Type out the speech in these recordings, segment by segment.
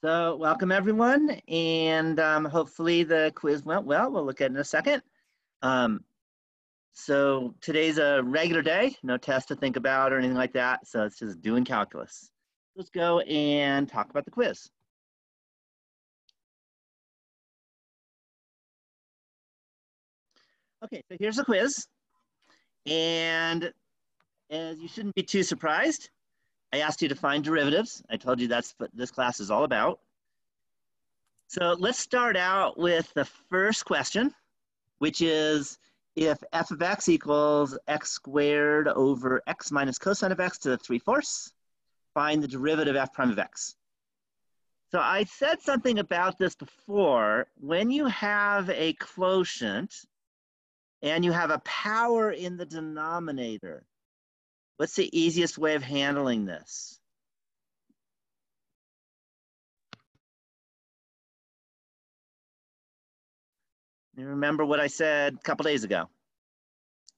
So welcome everyone, and hopefully the quiz went well. We'll look at it in a second. So today's a regular day, no test to think about or anything like that. So it's just doing calculus. Let's go and talk about the quiz. Okay, so here's the quiz. And as you shouldn't be too surprised, I asked you to find derivatives. I told you that's what this class is all about. So let's start out with the first question, which is if f of x equals x squared over x minus cosine of x to the 3/4, find the derivative f prime of x. So I said something about this before. When you have a quotient and you have a power in the denominator, what's the easiest way of handling this? You remember what I said a couple days ago?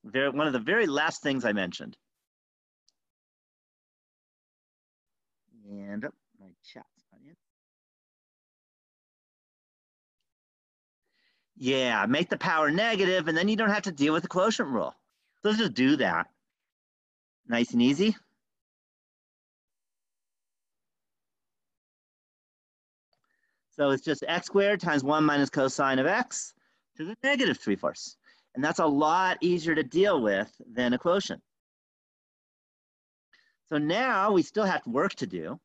One of the very last things I mentioned. And my chat's not in. Yeah, make the power negative, and then you don't have to deal with the quotient rule. So let's just do that. Nice and easy. So it's just x squared times 1 minus cosine of x to the negative 3/4. And that's a lot easier to deal with than a quotient. So now we still have work to do.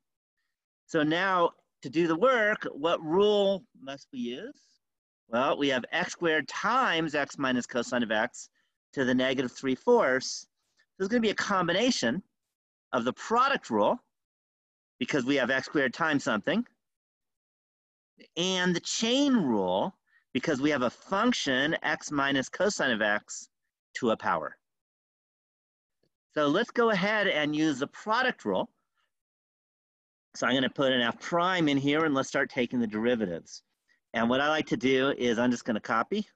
So now to do the work, what rule must we use? Well, we have x squared times x minus cosine of x to the negative 3/4. So there's going to be a combination of the product rule, because we have x squared times something, and the chain rule, because we have a function x minus cosine of x to a power. So let's go ahead and use the product rule. So I'm going to put an f prime in here, and let's start taking the derivatives. And what I like to do is I'm just going to copy,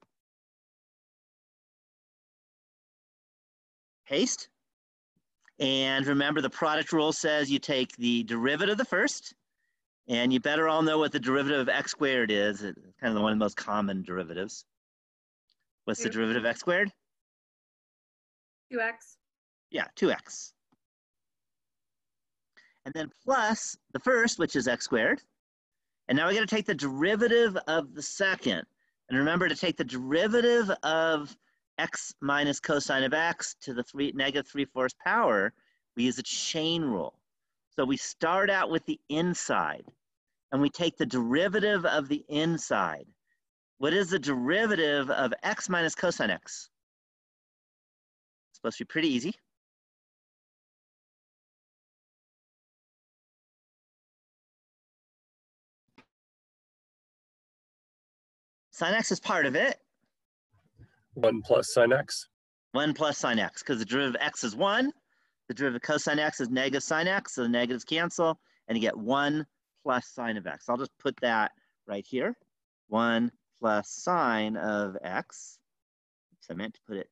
paste, and remember the product rule says you take the derivative of the first, and you better all know what the derivative of x squared is. It's kind of one of the most common derivatives. What's the derivative of x squared? 2x. Yeah, 2x. And then plus the first, which is x squared. And now we got to take the derivative of the second. And remember, to take the derivative of x minus cosine of x to the negative 3/4 power, we use the chain rule. So we start out with the inside, and we take the derivative of the inside. What is the derivative of x minus cosine x? It's supposed to be pretty easy. Sine x is part of it. 1 plus sine x. 1 plus sine x, because the derivative of x is 1. The derivative of cosine x is negative sine x, so the negatives cancel, and you get 1 plus sine of x. I'll just put that right here. 1 plus sine of x. Oops, I meant to put it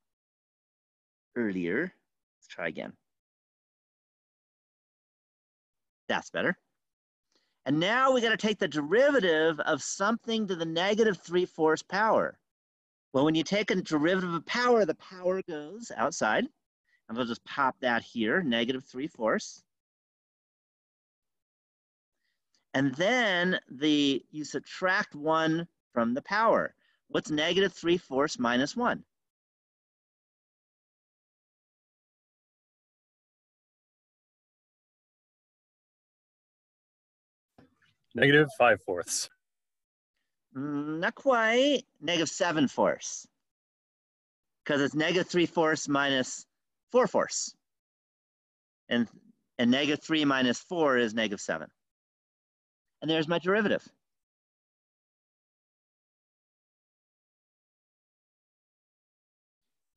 earlier. Let's try again. That's better. And now we got to take the derivative of something to the negative 3/4 power. Well, when you take a derivative of power, the power goes outside. And we'll just pop that here, negative 3/4. And then you subtract 1 from the power. What's negative 3/4 minus 1? Negative 5/4. Not quite. Negative 7/4. Because it's negative 3/4 minus 4/4. And negative 3 minus 4 is negative 7. And there's my derivative.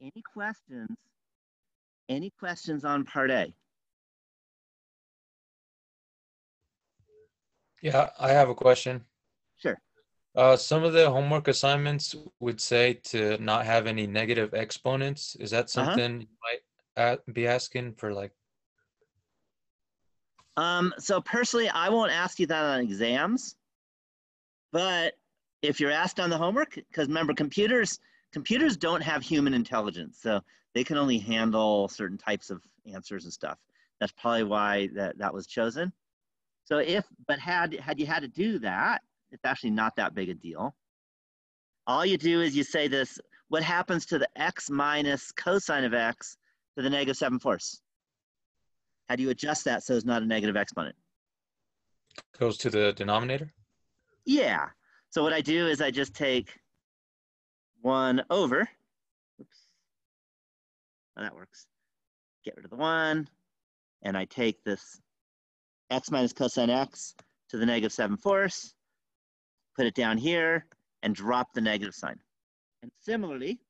Any questions? Any questions on part A? Yeah, I have a question. Sure. Some of the homework assignments would say to not have any negative exponents. Is that something you might be asking for, like? So personally, I won't ask you that on exams. But if you're asked on the homework, because remember, computers don't have human intelligence, so they can only handle certain types of answers and stuff. That's probably why that was chosen. So had you had to do that, it's actually not that big a deal. All you do is you say this, what happens to the x minus cosine of x to the negative 7/4? How do you adjust that so it's not a negative exponent? Goes to the denominator? Yeah. So what I do is I just take 1 over. Oops. Oh, that works. Get rid of the 1. And I take this x minus cosine x to the negative 7/4, put it down here, and drop the negative sign. And similarly,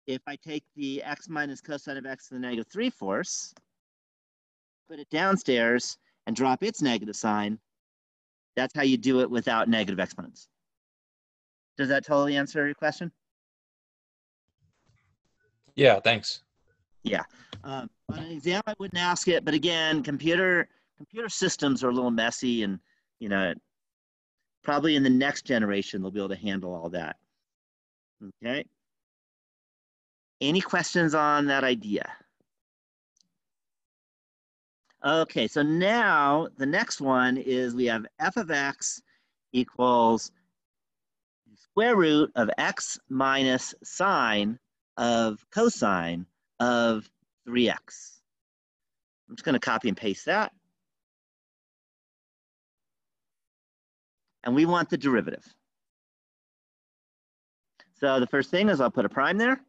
if I take the x minus cosine of x to the negative 3/4, put it downstairs, and drop its negative sign, that's how you do it without negative exponents. Does that totally answer your question? Yeah, thanks. Yeah. On an exam, I wouldn't ask it, but again, computer systems are a little messy, and probably in the next generation they'll be able to handle all that. Okay. Any questions on that idea? Okay, so now the next one is we have f of x equals square root of x minus sine of cosine of 3x. I'm just going to copy and paste that. And we want the derivative. So the first thing is I'll put a prime there.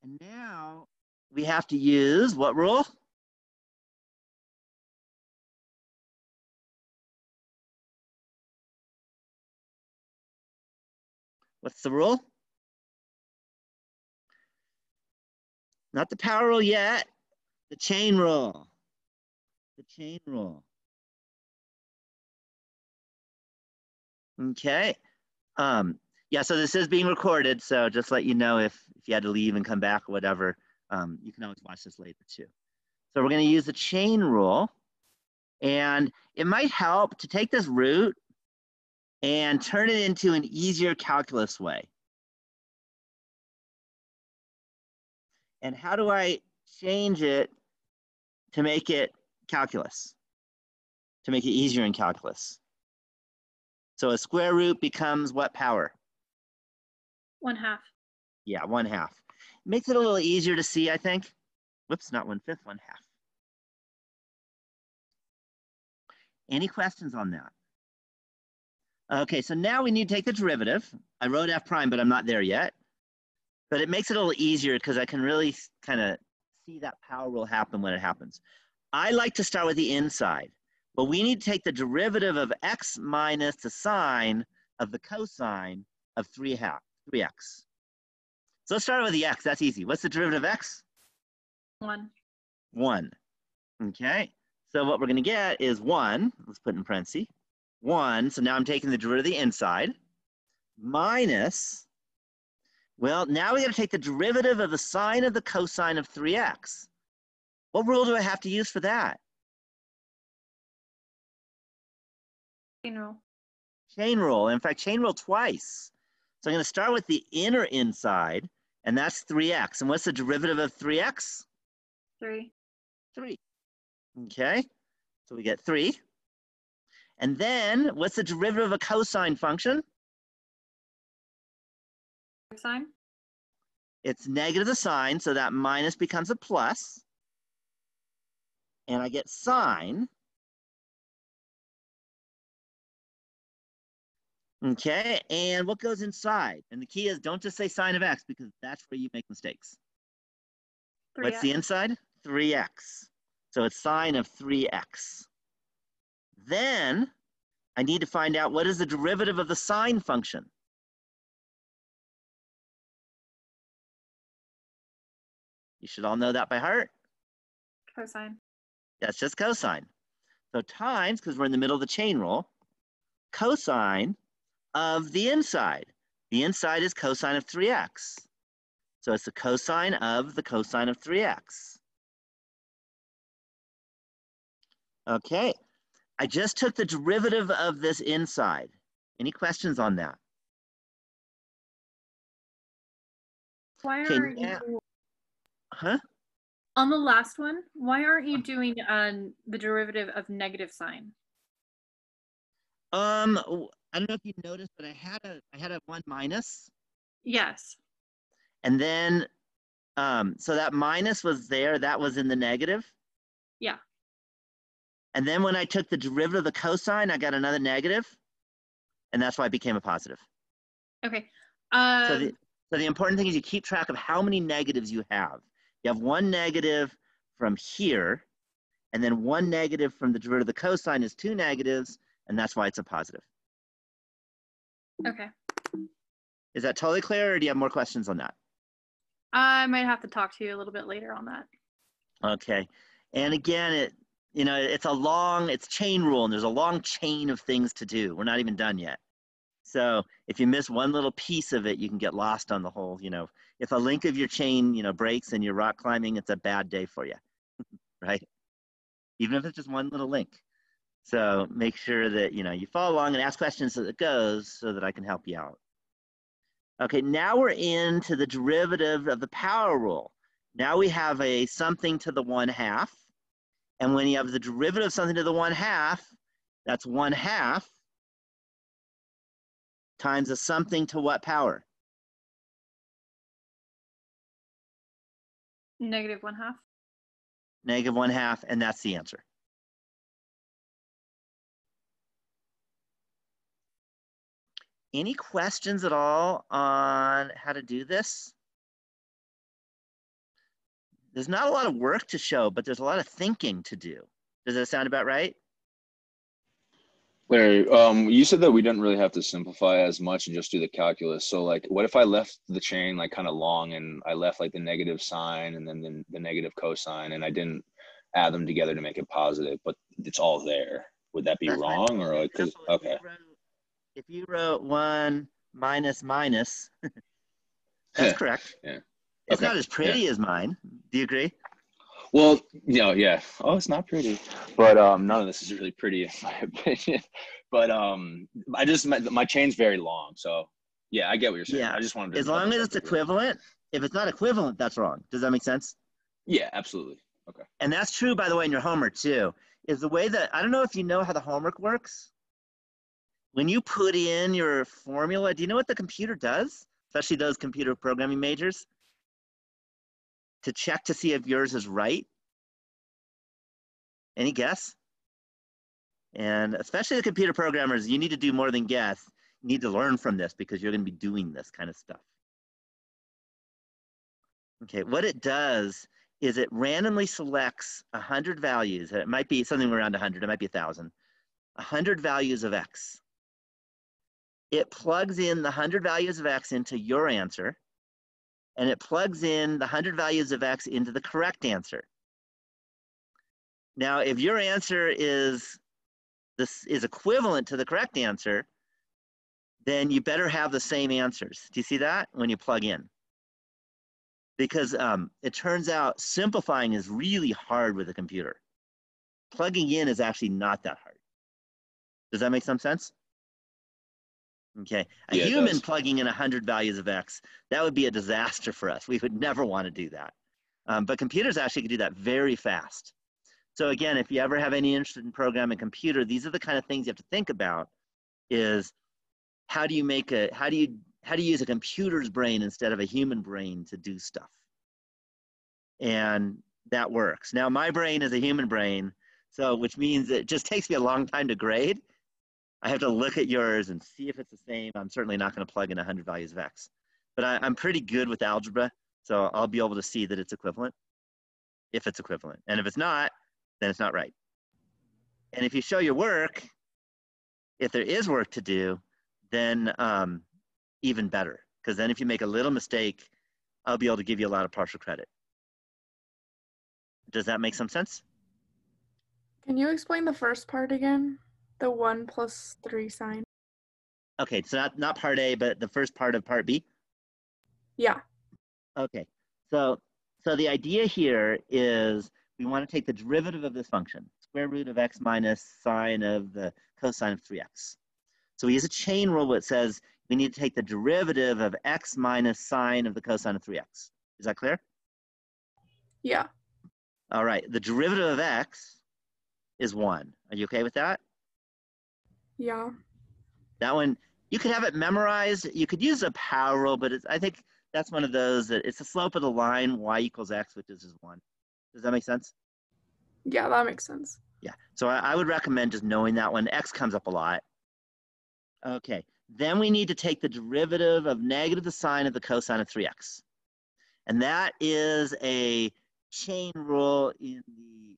And now we have to use what rule? What's the rule? Not the power rule yet, the chain rule. The chain rule. Okay. Yeah, so this is being recorded, so just let you know if you had to leave and come back or whatever, you can always watch this later too. So we're going to use the chain rule, and it might help to take this root and turn it into an easier calculus way. And how do I change it to make it calculus, to make it easier in calculus? So a square root becomes what power? 1/2. Yeah, 1/2. Makes it a little easier to see, I think. Whoops, not 1/5, 1/2. Any questions on that? Okay, so now we need to take the derivative. I wrote f prime, but I'm not there yet. But it makes it a little easier because I can really kind of see that power rule happen when it happens. I like to start with the inside, but we need to take the derivative of x minus the sine of the cosine of 3x. So let's start with the x. That's easy. What's the derivative of x? 1. 1. Okay. So what we're going to get is 1. Let's put in parentheses. 1. So now I'm taking the derivative of the inside minus, well, now we got to take the derivative of the sine of the cosine of 3x. What rule do I have to use for that? Chain rule. Chain rule. In fact, chain rule twice. So I'm going to start with the inner inside, and that's 3x. And what's the derivative of 3x? 3. 3. Okay. So we get 3. And then what's the derivative of a cosine function? Sine. It's negative the sine, so that minus becomes a plus. And I get sine. Okay, and what goes inside? And the key is don't just say sine of x because that's where you make mistakes. 3x. What's the inside? 3x. So it's sine of 3x. Then I need to find out what is the derivative of the sine function. You should all know that by heart. Cosine. That's just cosine. So times, because we're in the middle of the chain rule, cosine of the inside. The inside is cosine of 3x. So it's the cosine of 3x. Okay. I just took the derivative of this inside. Any questions on that? Why Okay, aren't now, you huh? on the last one? Why aren't you doing the derivative of negative sine? I don't know if you noticed, but I had a 1 minus, Yes. and then so that minus was there. That was in the negative. Yeah. And then when I took the derivative of the cosine, I got another negative, and that's why it became a positive. Okay. So the important thing is you keep track of how many negatives you have. You have one negative from here, and then one negative from the derivative of the cosine is two negatives, and that's why it's a positive. Okay. Is that totally clear, or do you have more questions on that? I might have to talk to you a little bit later on that. Okay. And again, it's chain rule, and there's a long chain of things to do. We're not even done yet. So if you miss one little piece of it, you can get lost on the whole, if a link of your chain, breaks and you're rock climbing, it's a bad day for you, right? Even if it's just one little link. So make sure that, you follow along and ask questions as it goes so that I can help you out. Okay, now we're into the derivative of the power rule. Now we have a something to the 1/2. And when you have the derivative of something to the 1/2, that's 1/2 times a something to what power? Negative 1/2. Negative 1/2, and that's the answer. Any questions at all on how to do this? There's not a lot of work to show, but there's a lot of thinking to do. Does that sound about right? Larry, you said that we didn't really have to simplify as much and just do the calculus. So like, what if I left the chain like kind of long and I left like the negative sign and then the negative cosine and I didn't add them together to make it positive, but it's all there? Would that be That's fine. wrong or like, okay. If you wrote 1 minus minus, that's correct. Yeah. It's not as pretty as mine. Do you agree? Well, yeah. Oh, it's not pretty, but none of this is really pretty in my opinion. But I just my chain's very long, so yeah, I get what you're saying. Yeah. I just wanted to as long as it's equivalent. If it's not equivalent, that's wrong. Does that make sense? Yeah, absolutely. Okay. And that's true, by the way, in your homework too. Is the way that I don't know if you know how the homework works. When you put in your formula, do you know what the computer does? Especially those computer programming majors, to check to see if yours is right. Any guess? And especially the computer programmers, you need to do more than guess. You need to learn from this because you're going to be doing this kind of stuff. Okay, what it does is it randomly selects 100 values. It might be something around 100, it might be 1,000. 100 values of x. It plugs in the 100 values of x into your answer, and it plugs in the 100 values of x into the correct answer. Now, if your answer is equivalent to the correct answer, then you better have the same answers. Do you see that when you plug in? Because it turns out simplifying is really hard with a computer. Plugging in is actually not that hard. Does that make some sense? Okay, a human plugging in 100 values of x, that would be a disaster for us. We would never want to do that. But computers actually can do that very fast. So again, if you ever have any interest in programming computer, these are the kind of things you have to think about is how do you use a computer's brain instead of a human brain to do stuff? And that works. Now my brain is a human brain, so which means it just takes me a long time to grade. I have to look at yours and see if it's the same. I'm certainly not going to plug in 100 values of x. But I'm pretty good with algebra, so I'll be able to see that it's equivalent, if it's equivalent. And if it's not, then it's not right. And if you show your work, if there is work to do, then even better. Because then if you make a little mistake, I'll be able to give you a lot of partial credit. Does that make some sense? Can you explain the first part again? The 1 plus 3 sine. Okay, so not part A, but the first part of part B? Yeah. Okay, so the idea here is we want to take the derivative of this function, square root of x minus sine of the cosine of 3x. So we use a chain rule that says we need to take the derivative of x minus sine of the cosine of 3x. Is that clear? Yeah. All right, the derivative of x is 1. Are you okay with that? Yeah. That one, you could have it memorized. You could use a power rule, but I think that's one of those that it's the slope of the line y equals x, which is 1. Does that make sense? Yeah, that makes sense. Yeah, so I would recommend just knowing that one. X comes up a lot. Okay, then we need to take the derivative of negative the sine of the cosine of 3x. And that is a chain rule in the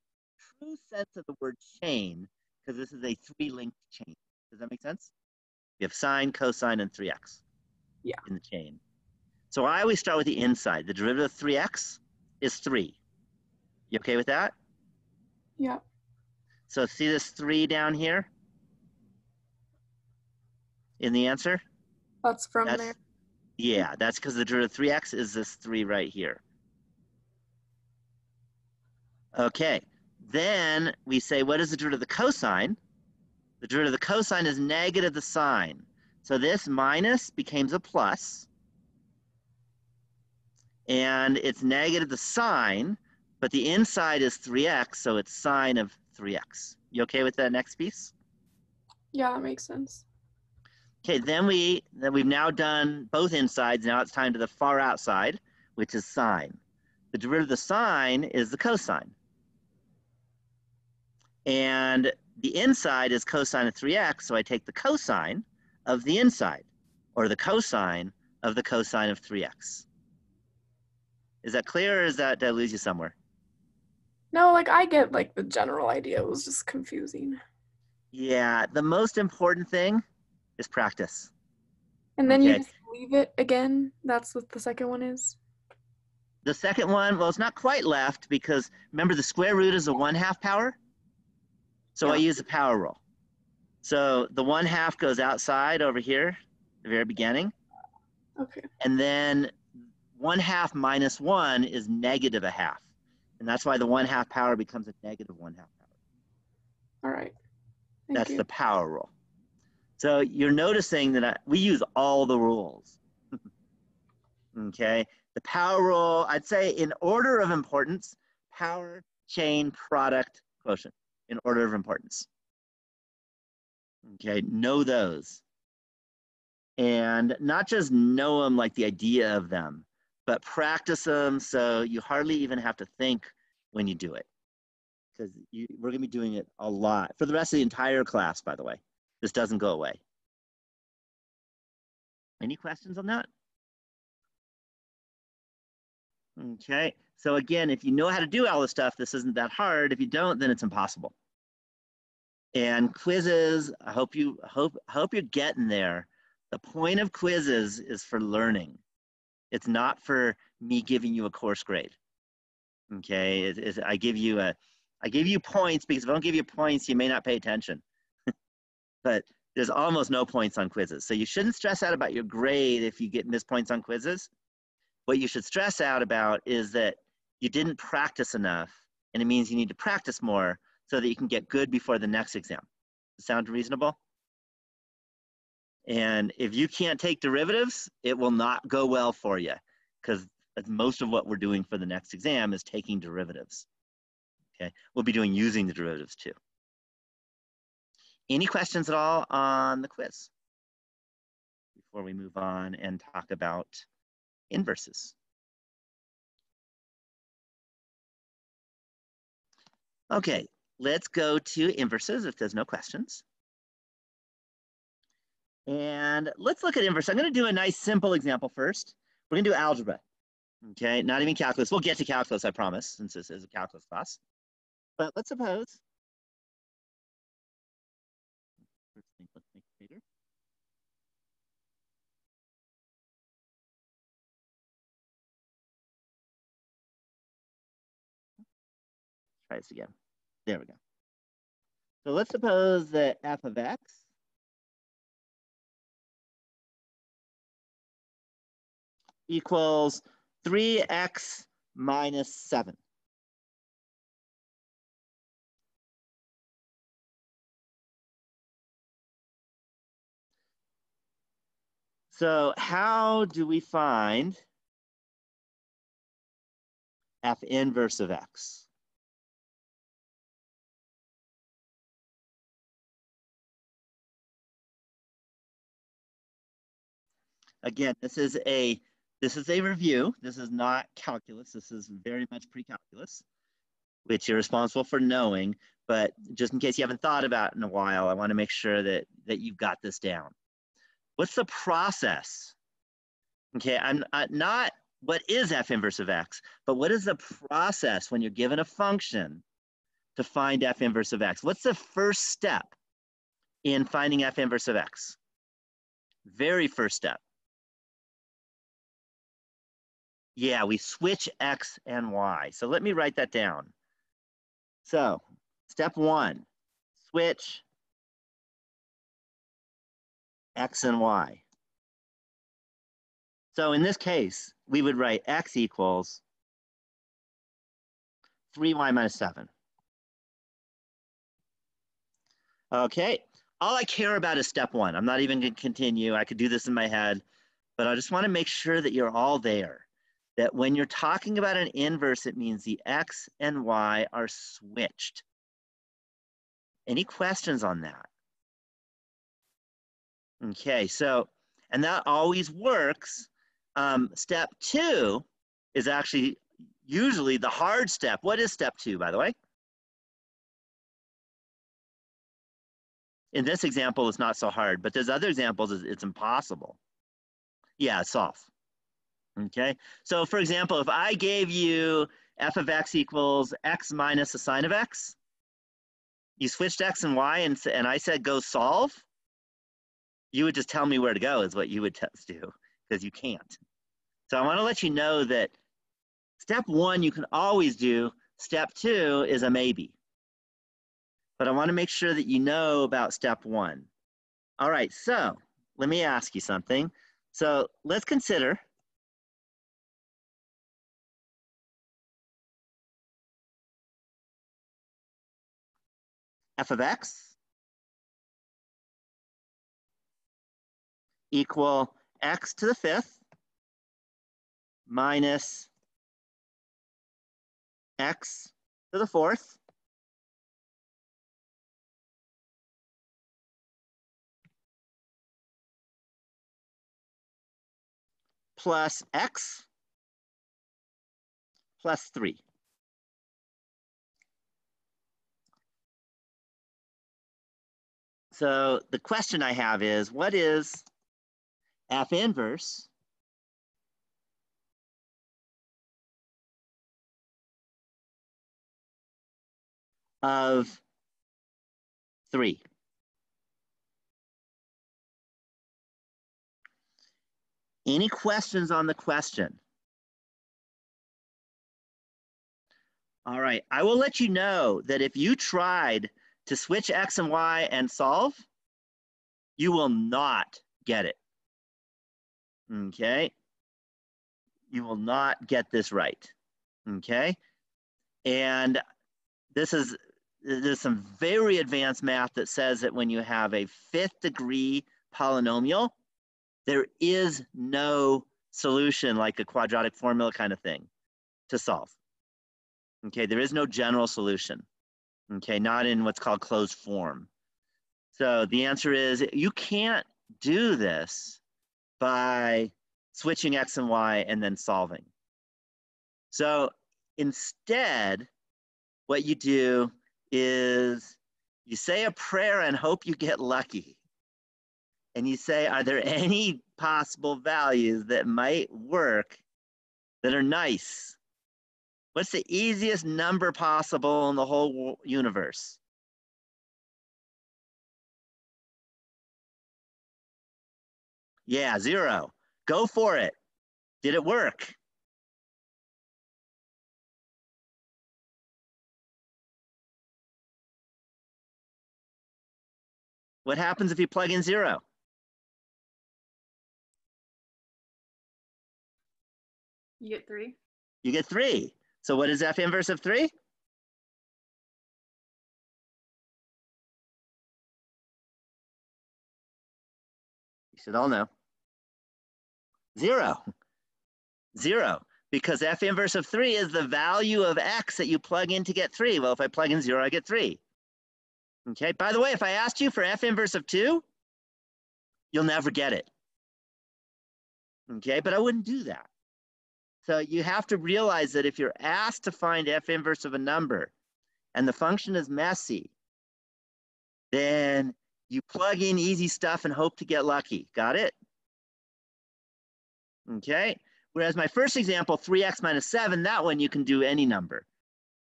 true sense of the word chain, because this is a 3-linked chain. Does that make sense? We have sine, cosine, and 3x in the chain. So I always start with the inside. The derivative of 3x is 3. You okay with that? Yeah. So see this 3 down here in the answer? That's from there. Yeah, that's because the derivative of 3x is this 3 right here. Okay, then we say, what is the derivative of the cosine? The derivative of the cosine is negative the sine. So this minus becomes a plus. And it's negative the sine, but the inside is 3x, so it's sine of 3x. You okay with that next piece? Yeah, that makes sense. Okay, then we've now done both insides. Now it's time to the far outside, which is sine. The derivative of the sine is the cosine. And the inside is cosine of 3x, so I take the cosine of the inside, or the cosine of the cosine of 3x. Is that clear, or did I lose you somewhere? No, like I get like the general idea. It was just confusing. Yeah, the most important thing is practice. And then you Okay. just leave it again. That's what the second one is. The second one, well, it's not quite left because remember the square root is a 1/2 power. So I Yeah. use the power rule. So the 1/2 goes outside over here, the very beginning. Okay. And then 1/2 minus 1 is negative 1/2. And that's why the 1/2 power becomes a negative 1/2 power. All right. Thank That's you. the power rule. So you're noticing that we use all the rules. Okay. The power rule, I'd say in order of importance, power, chain, product, quotient, in order of importance. Okay, know those. And not just know them like the idea of them, but practice them so you hardly even have to think when you do it. Because we're going to be doing it a lot for the rest of the entire class, by the way. This doesn't go away. Any questions on that? Okay, so again, if you know how to do all this stuff, this isn't that hard. If you don't, then it's impossible. And quizzes, I hope you're getting there. The point of quizzes is for learning. It's not for me giving you a course grade. Okay, I give you points because if I don't give you points, you may not pay attention. But there's almost no points on quizzes. So you shouldn't stress out about your grade if you get missed points on quizzes. What you should stress out about is that you didn't practice enough, and it means you need to practice more so that you can get good before the next exam. Does that sound reasonable? And if you can't take derivatives, it will not go well for you because most of what we're doing for the next exam is taking derivatives. Okay, we'll be doing using the derivatives too. Any questions at all on the quiz before we move on and talk about inverses? Okay, let's go to inverses if there's no questions. And let's look at inverse. I'm going to do a nice simple example first. We're going to do algebra. Okay, not even calculus. We'll get to calculus, I promise, since this is a calculus class. But let's suppose. Let's make it bigger. Try this again. There we go. So let's suppose that f of x equals 3x minus 7. So how do we find F inverse of X? Again, this is a review. This is not calculus. This is very much pre-calculus, which you're responsible for knowing. But just in case you haven't thought about it in a while, I want to make sure that you've got this down. What's the process? Okay, I'm not what is F inverse of X, but what is the process when you're given a function to find F inverse of X? What's the first step in finding F inverse of X? Very first step. Yeah, we switch X and Y. So let me write that down. So step one, switch X and Y. So in this case, we would write X equals 3y minus 7. Okay, all I care about is step one. I'm not even going to continue. I could do this in my head, but I just want to make sure that you're all there. That when you're talking about an inverse, it means the X and Y are switched. Any questions on that? Okay, so, and that always works. Step two is actually usually the hard step. What is step two, by the way? In this example, it's not so hard, but there's other examples, it's impossible. Yeah, solve. Okay, so for example, if I gave you f of x equals x minus the sine of x, you switched x and y and I said go solve, you would just tell me where to go is what you would do, because you can't. So I want to let you know that step one you can always do, step two is a maybe. But I want to make sure that you know about step one. All right, so let me ask you something. So let's consider f of x equal x to the fifth minus x to the fourth plus x plus 3. So the question I have is, what is f inverse of 3? Any questions on the question? All right, I will let you know that if you tried to switch x and y and solve, you will not get it. Okay? You will not get this right. Okay? And there's some very advanced math that says that when you have a fifth degree polynomial, there is no solution like a quadratic formula kind of thing to solve. Okay, there is no general solution. Okay, not in what's called closed form. So the answer is you can't do this by switching x and y and then solving. So instead, what you do is you say a prayer and hope you get lucky. And you say, are there any possible values that might work that are nice? What's the easiest number possible in the whole universe? Yeah, 0. Go for it. Did it work? What happens if you plug in 0? You get 3. You get 3. So what is f inverse of 3? You should all know. 0. 0. Because f inverse of 3 is the value of x that you plug in to get 3. Well, if I plug in 0, I get 3. Okay, by the way, if I asked you for f inverse of 2, you'll never get it. Okay, but I wouldn't do that. So you have to realize that if you're asked to find f inverse of a number and the function is messy, then you plug in easy stuff and hope to get lucky. Got it? Okay. Whereas my first example, 3x minus 7, that one you can do any number.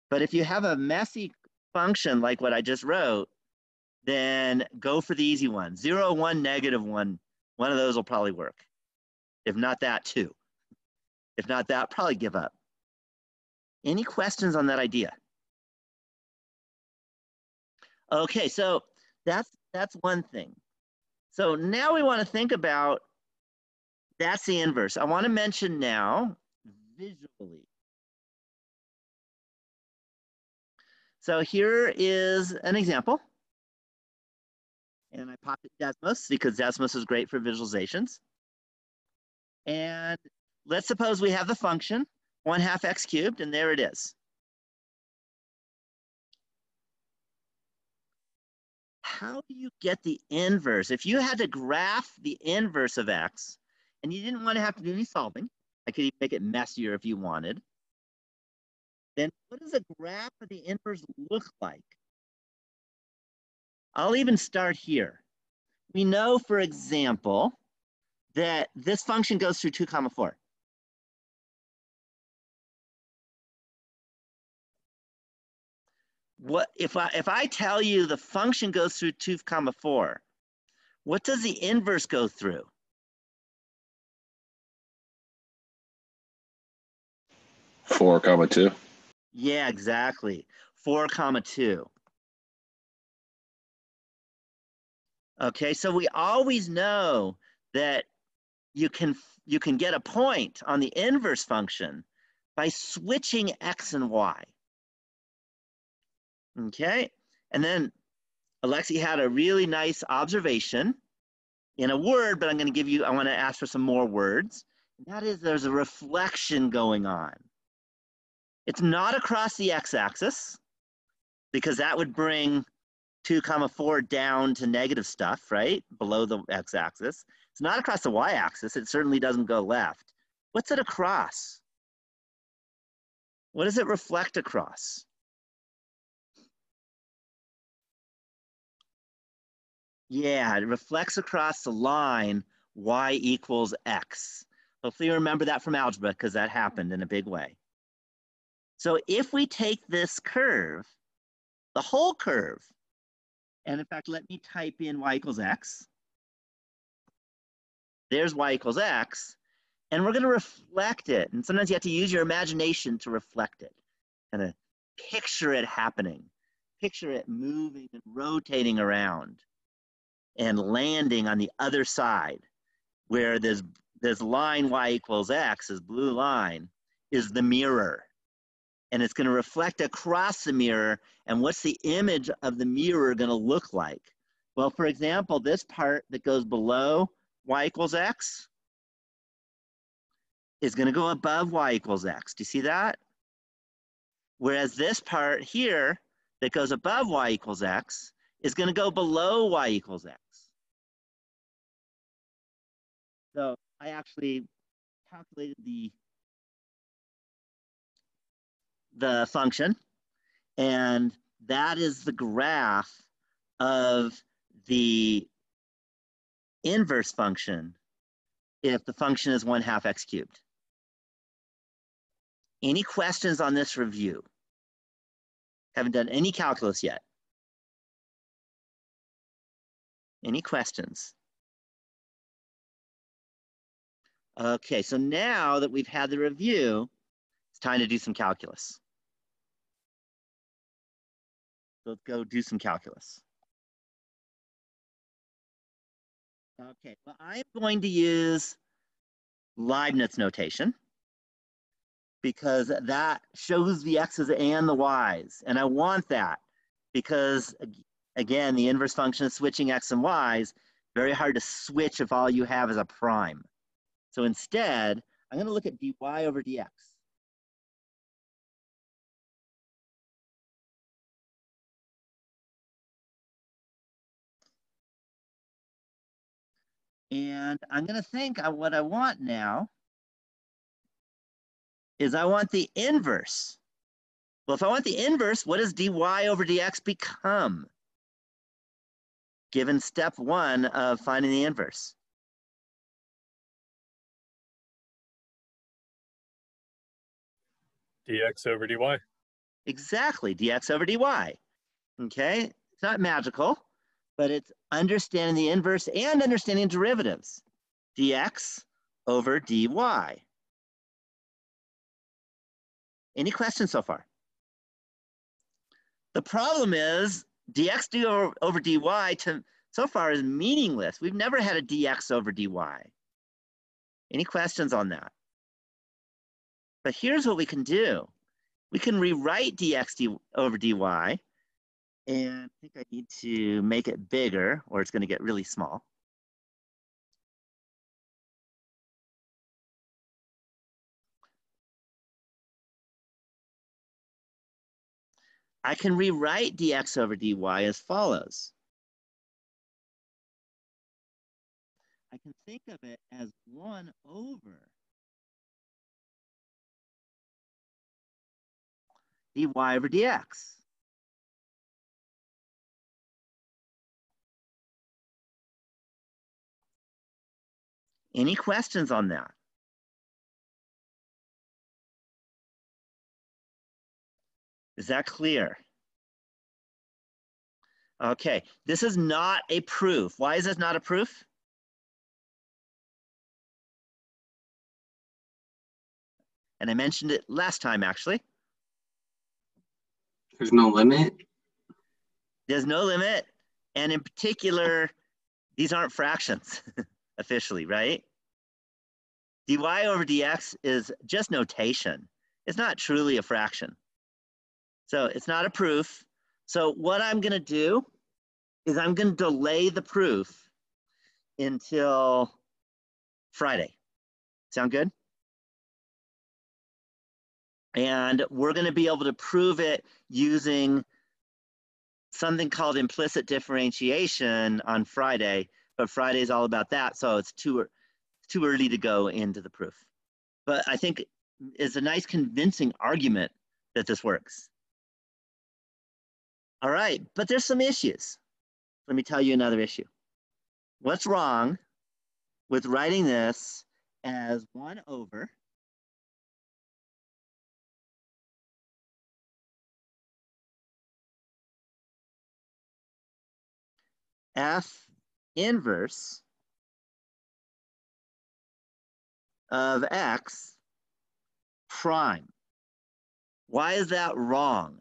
But if you have a messy function like what I just wrote, then go for the easy one. 0, 1, negative 1. One of those will probably work. If not that, 2. If not that, probably give up. Any questions on that idea? Okay, so that's one thing. So now we want to think about, that's the inverse. I want to mention now visually. So here is an example. And I popped it Desmos because Desmos is great for visualizations. And let's suppose we have the function 1/2 x cubed, and there it is. How do you get the inverse? If you had to graph the inverse of x, and you didn't want to have to do any solving, I could even make it messier if you wanted, then what does a graph of the inverse look like? I'll even start here. We know, for example, that this function goes through 2, 4. What if I tell you the function goes through 2, 4, what does the inverse go through? 4, 2. Yeah, exactly. 4, 2. Okay, so we always know that you can get a point on the inverse function by switching x and y. Okay, and then Alexi had a really nice observation in a word, but I'm going to give you, I want to ask for some more words. And that is, there's a reflection going on. It's not across the x-axis, because that would bring 2, 4 down to negative stuff, right? Below the x-axis. It's not across the y-axis. It certainly doesn't go left. What's it across? What does it reflect across? Yeah, it reflects across the line y equals x. Hopefully you remember that from algebra, because that happened in a big way. So if we take this curve, the whole curve, and in fact, let me type in y equals x. There's y equals x, and we're going to reflect it. And sometimes you have to use your imagination to reflect it. Kind of picture it happening. Picture it moving and rotating around and landing on the other side, where this line y equals x, this blue line, is the mirror. And it's going to reflect across the mirror. And what's the image of the mirror going to look like? Well, for example, this part that goes below y equals x is going to go above y equals x. Do you see that? Whereas this part here that goes above y equals x is going to go below y equals x. So I actually calculated the function, and that is the graph of the inverse function if the function is 1/2 x cubed. Any questions on this review? Haven't done any calculus yet. Any questions? Okay, so now that we've had the review, it's time to do some calculus. Let's go do some calculus. Okay, well, I'm going to use Leibniz notation because that shows the x's and the y's. And I want that because, again, the inverse function is switching x and y's. Very hard to switch if all you have is a prime. So instead, I'm going to look at dy over dx. And I'm going to think what I want now is I want the inverse. Well, if I want the inverse, what does dy over dx become? Given step 1 of finding the inverse. dx over dy. Exactly, dx over dy. Okay, it's not magical, but it's understanding the inverse and understanding derivatives. Dx over dy. Any questions so far? The problem is dx over dy so far is meaningless. We've never had a dx over dy. Any questions on that? But here's what we can do. We can rewrite dx over dy, and I think I need to make it bigger or it's going to get really small. I can rewrite dx over dy as follows. I can think of it as 1 over dy over dx. Any questions on that? Is that clear? Okay, this is not a proof. Why is this not a proof? And I mentioned it last time, actually. There's no limit. There's no limit. And in particular, these aren't fractions officially, right? dy over dx is just notation. It's not truly a fraction. So it's not a proof. So what I'm going to do is I'm going to delay the proof until Friday. Sound good? And we're going to be able to prove it using something called implicit differentiation on Friday, but Friday's all about that, so it's too early to go into the proof. But I think it's a nice convincing argument that this works. All right, but there's some issues. Let me tell you another issue. What's wrong with writing this as 1 over f inverse of x prime? Why is that wrong?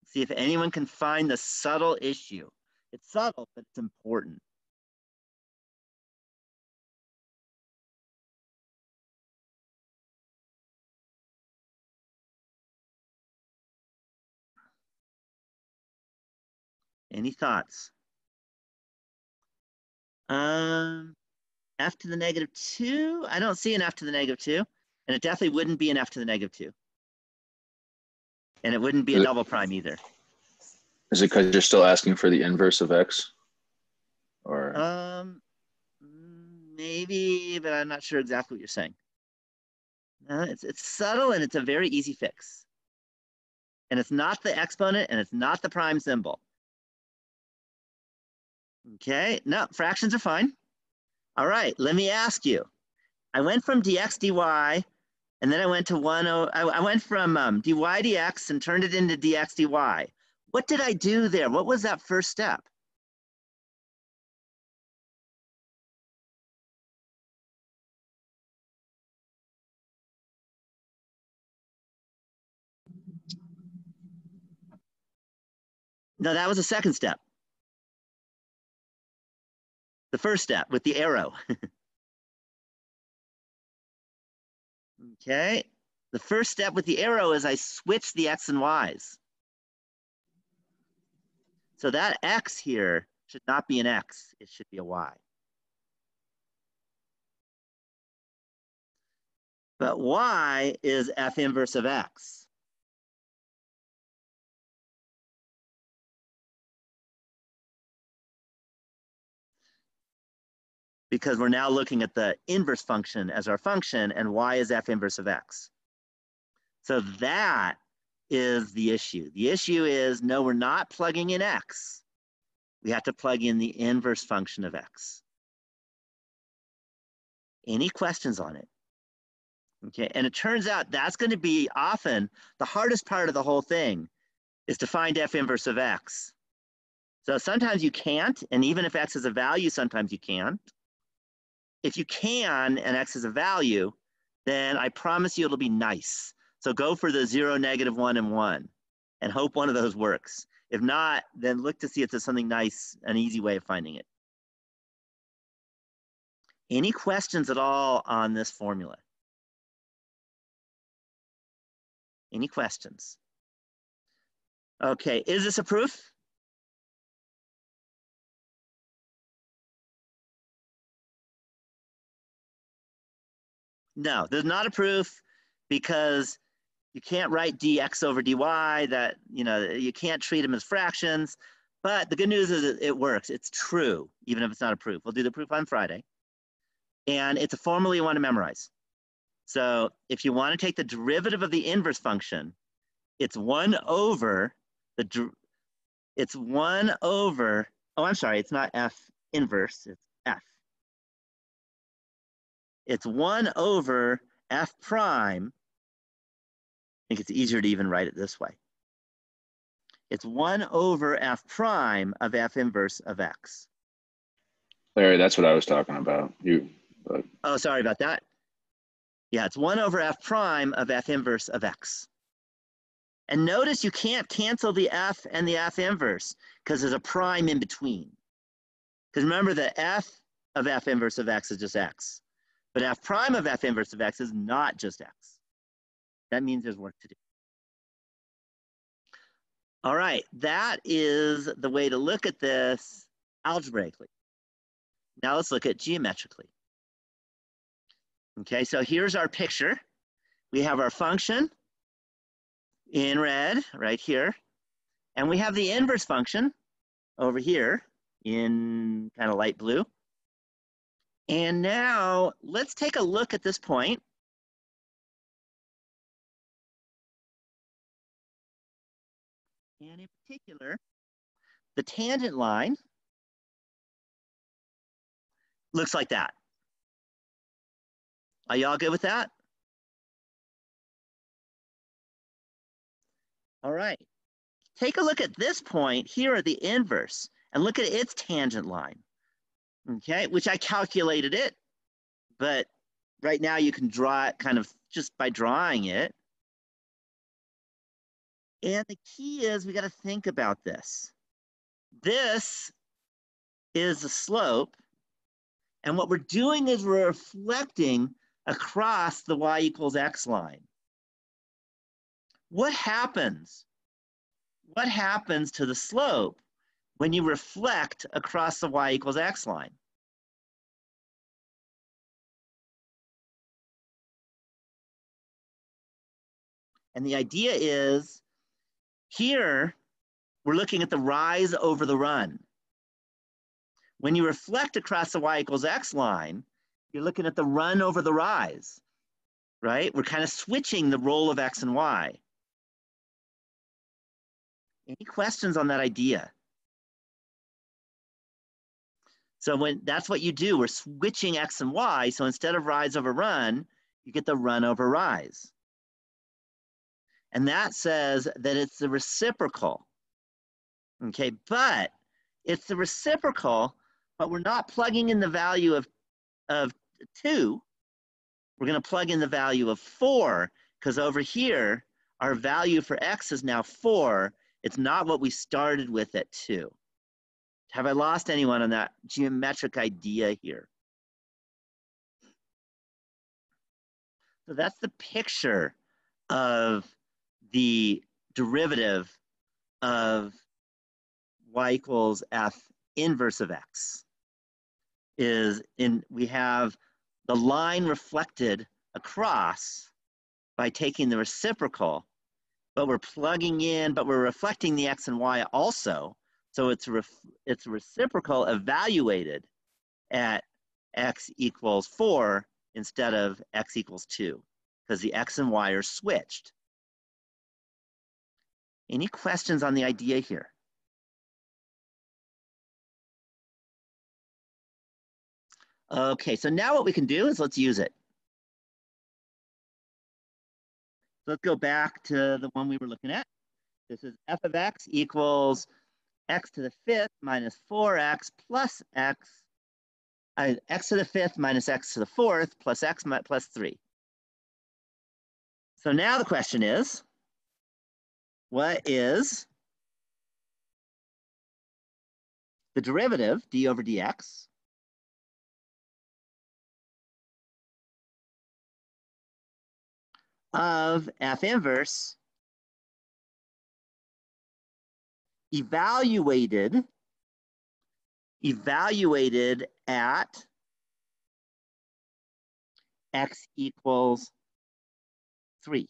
See if anyone can find the subtle issue. It's subtle, but it's important. Any thoughts? F to the negative 2? I don't see an f to the negative 2. And it definitely wouldn't be an f to the negative 2. And it wouldn't be a double prime either. Is it because you're still asking for the inverse of x? Or Maybe, but I'm not sure exactly what you're saying. It's subtle and it's a very easy fix. And it's not the exponent and it's not the prime symbol. Okay, no, fractions are fine. All right, let me ask you. I went from dx dy, and then I went to I went from dy dx and turned it into dx dy. What did I do there? What was that first step? No, that was the second step. The first step with the arrow. Okay, the first step with the arrow is I switch the x and y's. So that x here should not be an x, it should be a y. But y is f inverse of x. Because we're now looking at the inverse function as our function, and y is f inverse of x. So that is the issue. The issue is, no, we're not plugging in x. We have to plug in the inverse function of x. Any questions on it? Okay, and it turns out that's going to be often the hardest part of the whole thing, is to find f inverse of x. So sometimes you can't, and even if x is a value, sometimes you can't. If you can, and x is a value, then I promise you it'll be nice. So go for the 0, -1, and 1, and hope one of those works. If not, then look to see if there's something nice, an easy way of finding it. Any questions at all on this formula? Any questions? Okay, is this a proof? No, there's not a proof, because you can't write dx over dy, that, you can't treat them as fractions. But the good news is it works. It's true, even if it's not a proof. We'll do the proof on Friday. And it's a formula you want to memorize. So if you want to take the derivative of the inverse function, it's 1 over it's 1 over, oh, I'm sorry, it's not f inverse, it's f. It's 1 over f prime. I think it's easier to even write it this way. It's 1 over f prime of f inverse of x. Larry, that's what I was talking about. Oh, sorry about that. Yeah, it's 1 over f prime of f inverse of x. And notice you can't cancel the f and the f inverse, because there's a prime in between. Because remember, the f of f inverse of x is just x. But f prime of f inverse of x is not just x. That means there's work to do. All right, that is the way to look at this algebraically. Now let's look at geometrically. Okay, so here's our picture. We have our function in red right here, and we have the inverse function over here in kind of light blue. And now let's take a look at this point. And in particular, the tangent line looks like that. Are y'all good with that? All right. Take a look at this point here at the inverse and look at its tangent line, okay, which I calculated it, but right now you can draw it kind of just by drawing it. And the key is we got to think about this. This is the slope, and what we're doing is we're reflecting across the y equals x line. What happens? What happens to the slope when you reflect across the y equals x line? And the idea is, here, we're looking at the rise over the run. When you reflect across the y equals x line, you're looking at the run over the rise, right? We're kind of switching the role of x and y. Any questions on that idea? So that's what you do. We're switching x and y. So instead of rise over run, you get the run over rise. And that says that it's the reciprocal. Okay, but it's the reciprocal, but we're not plugging in the value of 2. We're going to plug in the value of 4, because over here, our value for x is now 4. It's not what we started with at 2. Have I lost anyone on that geometric idea here? So that's the picture of the derivative of y equals f inverse of x. We have the line reflected across by taking the reciprocal, but we're plugging in, but we're reflecting the x and y also. So it's reciprocal evaluated at x equals 4 instead of x equals 2, because the x and y are switched. Any questions on the idea here? Okay, so now what we can do is let's use it. So let's go back to the one we were looking at. This is f of x equals x to the 5th minus 4x plus x, x to the 5th minus x to the 4th plus x plus 3. So now the question is, what is the derivative, d over dx, of f inverse evaluated at x equals 3?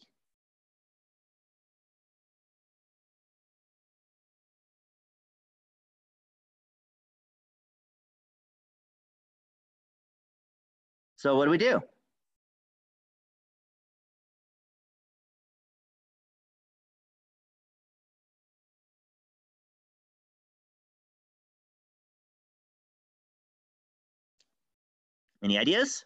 So what do we do? Any ideas?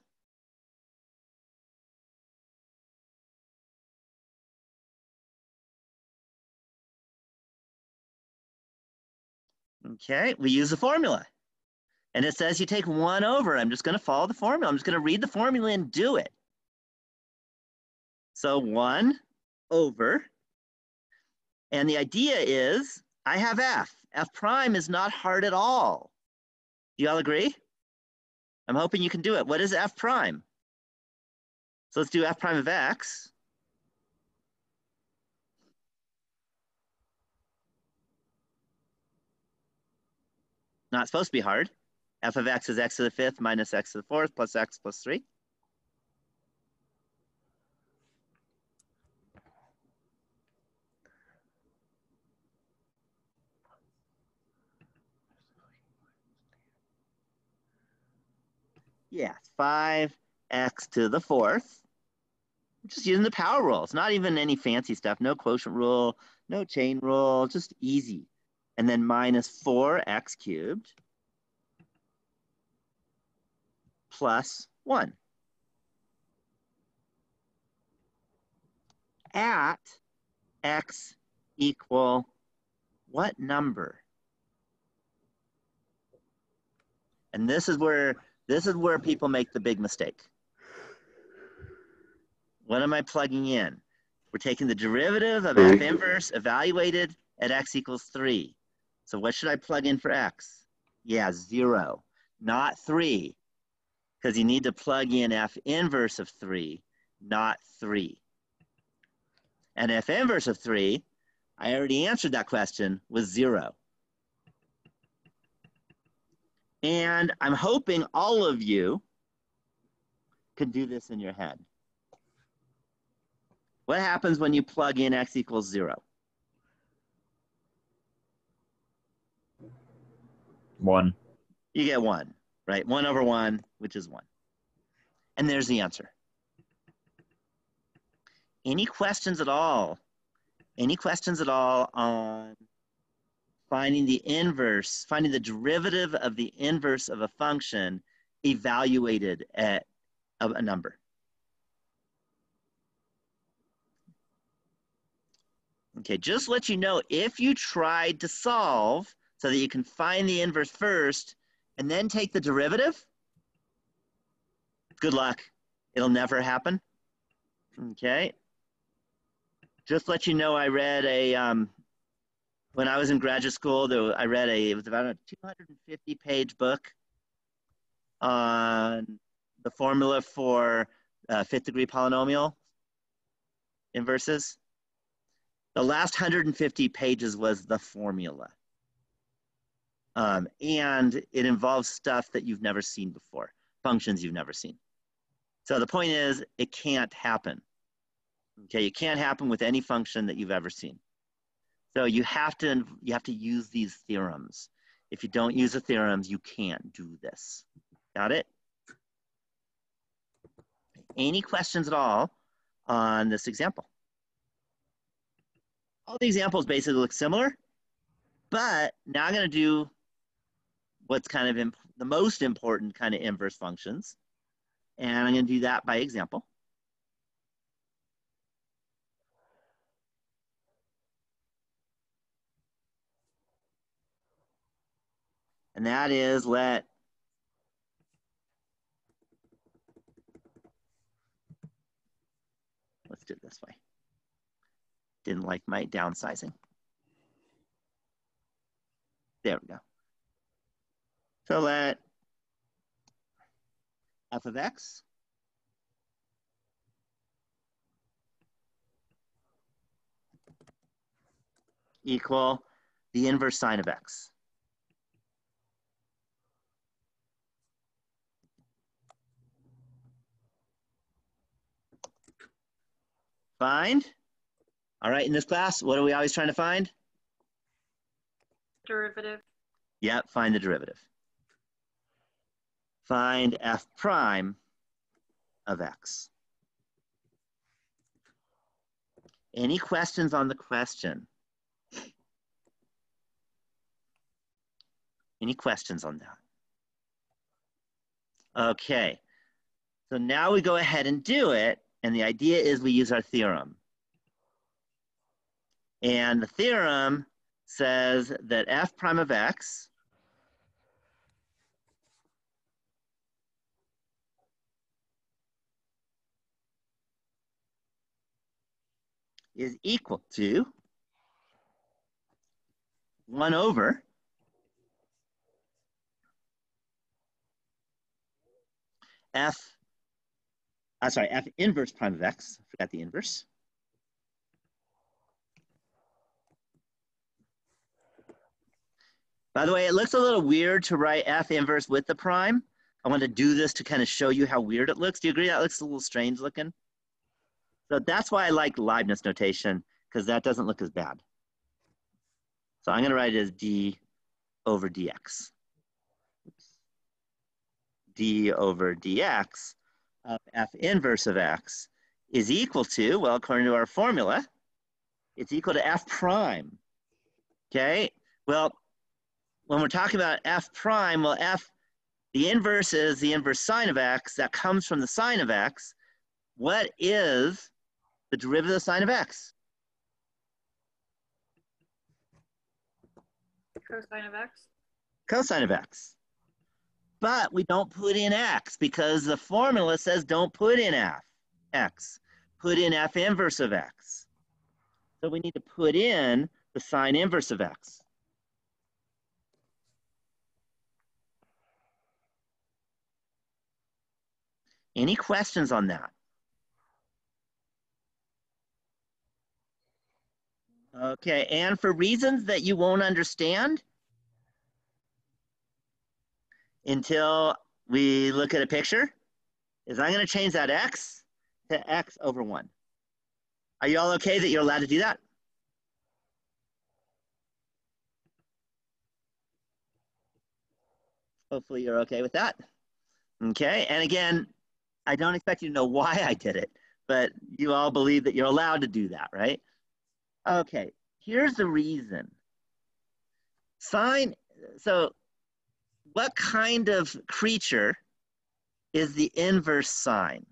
Okay, we use the formula. And it says you take 1 over. I'm just going to follow the formula. I'm just going to read the formula and do it. So 1 over. And the idea is I have f. F prime is not hard at all. Do you all agree? I'm hoping you can do it. What is f prime? So let's do f prime of x. Not supposed to be hard. F of x is x to the 5th minus x to the 4th plus x plus 3. Yeah, 5x to the 4th. Just using the power rule. It's not even any fancy stuff. No quotient rule, no chain rule, just easy. And then minus 4x cubed plus 1. At x equal what number? And this is where people make the big mistake. What am I plugging in? We're taking the derivative of f inverse evaluated at x equals 3. So what should I plug in for x? Yeah, 0, not 3, because you need to plug in f inverse of 3, not 3. And f inverse of 3, I already answered that question, was 0. And I'm hoping all of you can do this in your head. What happens when you plug in x equals 0? 1. You get 1, right? 1 over 1, which is 1. And there's the answer. Any questions at all? Any questions at all on finding the inverse, finding the derivative of the inverse of a function evaluated at a number? Okay, just let you know, if you tried to solve so that you can find the inverse first and then take the derivative, good luck. It'll never happen. Okay. Just let you know, I read when I was in graduate school, it was about a 250-page book on the formula for fifth-degree polynomial inverses. The last 150 pages was the formula. And it involves stuff that you've never seen before, functions you've never seen. So the point is, it can't happen. Okay, it can't happen with any function that you've ever seen. So you have to use these theorems. If you don't use the theorems, you can't do this. Got it? Any questions at all on this example? All the examples basically look similar, but now I'm going to do what's kind of the most important kind of inverse functions. And I'm going to do that by example. And that is let's do it this way. Didn't like my downsizing. There we go. So let f of x equal the inverse sine of x. Find. All right, in this class, what are we always trying to find? Derivative. Yep, find the derivative. Find f prime of x. Any questions on the question? Any questions on that? Okay, so now we go ahead and do it, and the idea is we use our theorem. And the theorem says that f prime of x is equal to 1 over f inverse prime of x. I forgot the inverse. By the way, it looks a little weird to write f inverse with the prime. I want to do this to kind of show you how weird it looks. Do you agree that looks a little strange looking? So that's why I like Leibniz notation, because that doesn't look as bad. So I'm going to write it as d over dx. D over dx of f inverse of x is equal to, well, according to our formula, it's equal to f prime. Okay, well, when we're talking about f prime, well, the inverse is the inverse sine of x. That comes from the sine of x. What is the derivative of sine of x? Cosine of x. Cosine of x. But we don't put in x because the formula says don't put in x. Put in f inverse of x. So we need to put in the sine inverse of x. Any questions on that? Okay, and for reasons that you won't understand until we look at a picture, is I'm going to change that x to x over 1. Are you all okay that you're allowed to do that? Hopefully you're okay with that. Okay, and again, I don't expect you to know why I did it, but you all believe that you're allowed to do that, right? Okay, here's the reason. Sine, so what kind of creature is the inverse sine?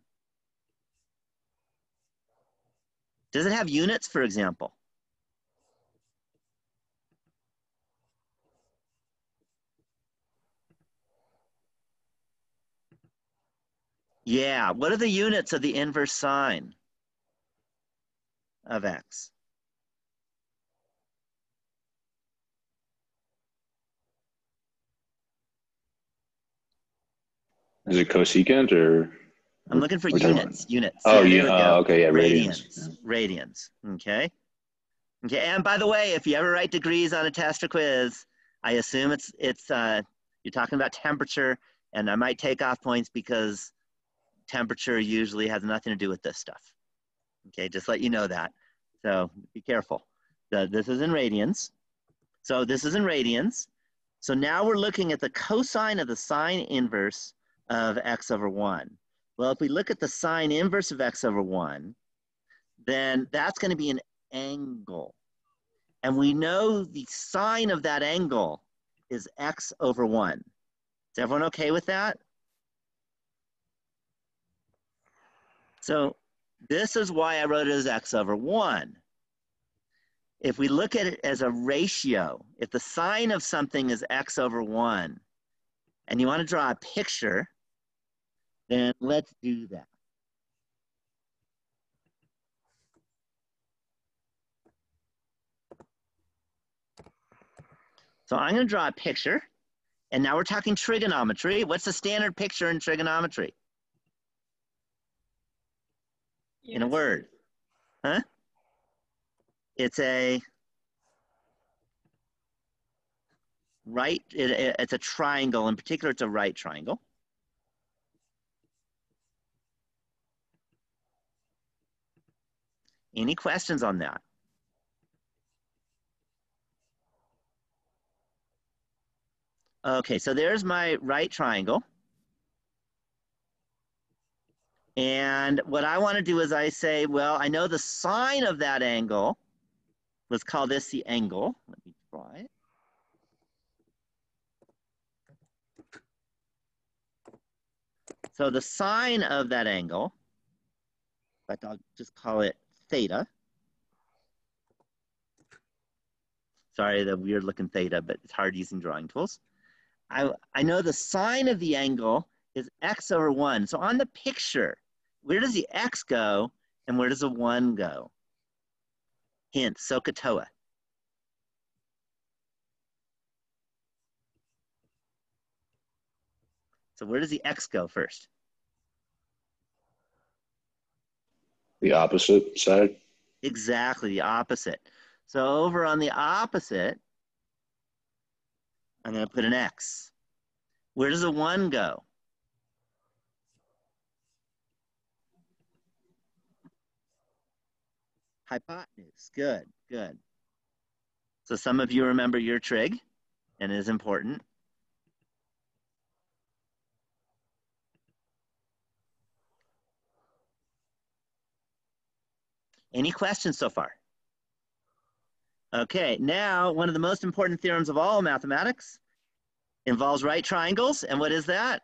Does it have units, for example? Yeah, what are the units of the inverse sine of x? Is it cosecant or? I'm looking for we're talking units. about- Units. Oh, yeah, yeah. there we go. Okay, yeah, Radians. radians. Radians. Okay. Okay. And by the way, if you ever write degrees on a test or quiz, I assume you're talking about temperature, and I might take off points because temperature usually has nothing to do with this stuff. Okay, just let you know that. So be careful. This is in radians. So this is in radians. So now we're looking at the cosine of the sine inverse of x over 1. Well, if we look at the sine inverse of x over 1, then that's going to be an angle. And we know the sine of that angle is x over 1. Is everyone okay with that? So this is why I wrote it as x over 1. If we look at it as a ratio, if the sine of something is x over 1, and you want to draw a picture, then let's do that. So I'm going to draw a picture, and now we're talking trigonometry. What's the standard picture in trigonometry? In a word, huh? It's a right, it's a triangle. In particular, it's a right triangle. Any questions on that? Okay, so there's my right triangle. And what I want to do is I say, well, I know the sine of that angle. Let's call this the angle. Let me draw it. So the sine of that angle, in fact, I'll just call it theta. Sorry, the weird looking theta, but it's hard using drawing tools. I know the sine of the angle is x over 1. So on the picture, where does the x go and where does the 1 go? Hint, SOHCAHTOA. So where does the x go first? The opposite side. Exactly, the opposite. So over on the opposite, I'm going to put an x. Where does the 1 go? Hypotenuse. Good, good. So some of you remember your trig, and it is important. Any questions so far? Okay, now one of the most important theorems of all mathematics involves right triangles. And what is that?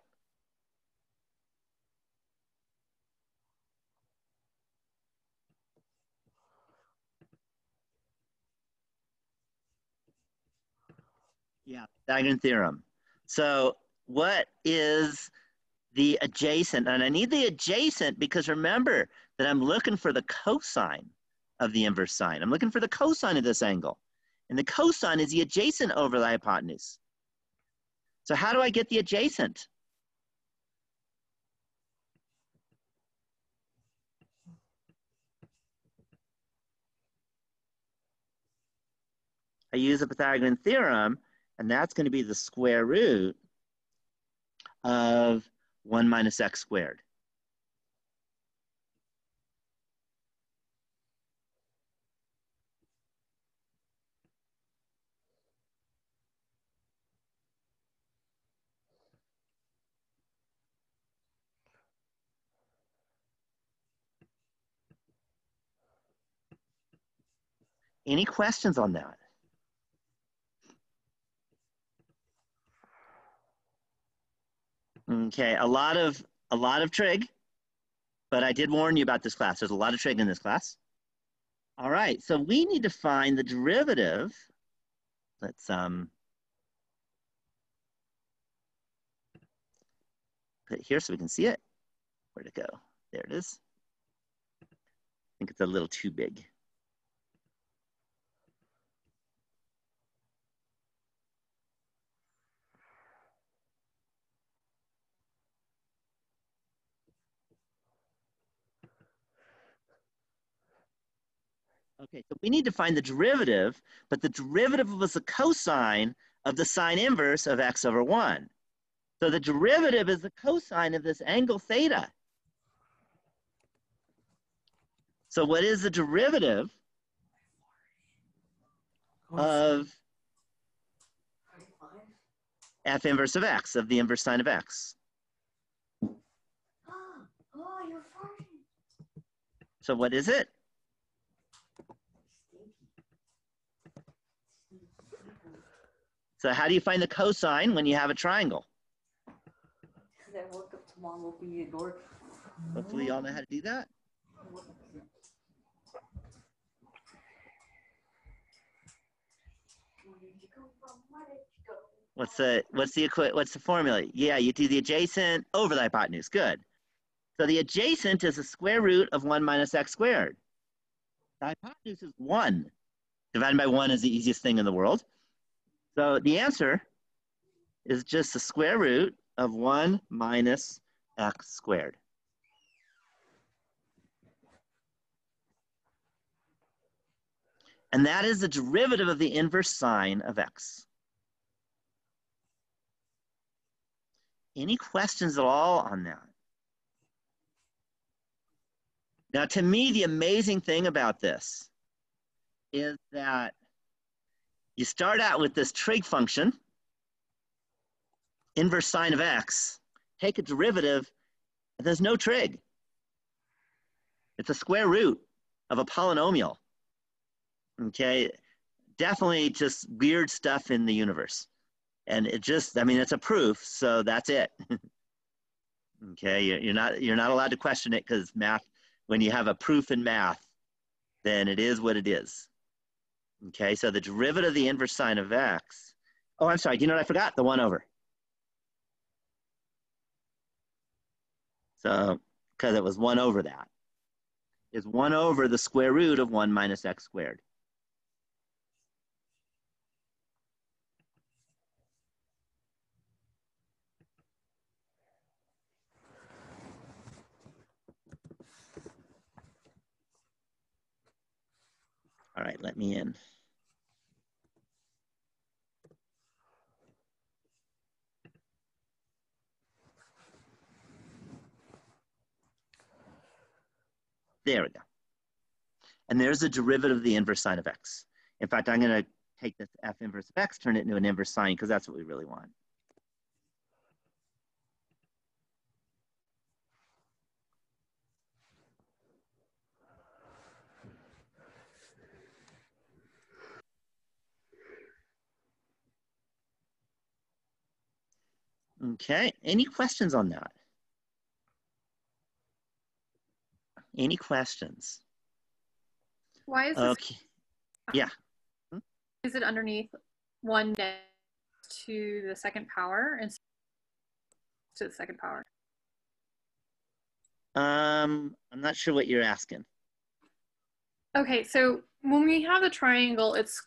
Yeah, Pythagorean theorem. So what is the adjacent? And I need the adjacent because remember that I'm looking for the cosine of the inverse sine. I'm looking for the cosine of this angle. And the cosine is the adjacent over the hypotenuse. So how do I get the adjacent? I use the Pythagorean theorem, and that's going to be the square root of 1 minus x squared. Any questions on that? Okay, a lot of trig, but I did warn you about this class. There's a lot of trig in this class. All right, so we need to find the derivative. Let's put it here so we can see it. Where'd it go? There it is. I think it's a little too big. Okay, so we need to find the derivative, but the derivative was the cosine of the sine inverse of x over 1. So the derivative is the cosine of this angle theta. So what is the derivative of f inverse of x, of the inverse sine of x? So what is it? So how do you find the cosine when you have a triangle? Hopefully you all know how to do that. What's the formula? Yeah, you do the adjacent over the hypotenuse. Good. So the adjacent is the square root of 1 minus x squared. The hypotenuse is 1. Divided by 1 is the easiest thing in the world. So the answer is just the square root of 1 minus x squared. And that is the derivative of the inverse sine of x. Any questions at all on that? Now, to me, the amazing thing about this is that you start out with this trig function, inverse sine of x, take a derivative, and there's no trig. It's a square root of a polynomial. Okay, definitely just weird stuff in the universe. And it just, I mean, it's a proof, so that's it. Okay, you're not allowed to question it because math, when you have a proof in math, then it is what it is. Okay, so the derivative of the inverse sine of x. Oh, I'm sorry, do you know what I forgot? The 1 over. So, because it was 1 over that. Is 1 over the square root of 1 minus x squared. All right, let me in. There we go. And there's the derivative of the inverse sine of x. In fact, I'm going to take this f inverse of x, turn it into an inverse sine, because that's what we really want. Okay, any questions on that? Any questions? Why is this? Okay, yeah. Is it underneath 1 to the second power and to the second power? I'm not sure what you're asking. Okay, so when we have a triangle, it's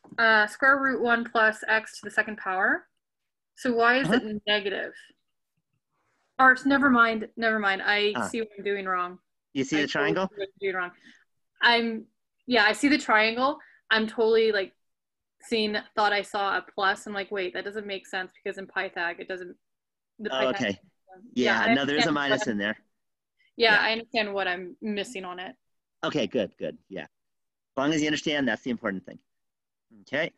square root 1 plus x to the second power. So why is it negative? Or never mind. I see what I'm doing wrong. You see the triangle? Totally doing wrong. I see the triangle. I'm totally like thought I saw a plus. I'm like, wait, that doesn't make sense because in Pythag it doesn't. Okay. Yeah, no, there is a minus in there. Yeah, I understand what I'm missing on it. Okay, good. Yeah. As long as you understand, that's the important thing. Okay.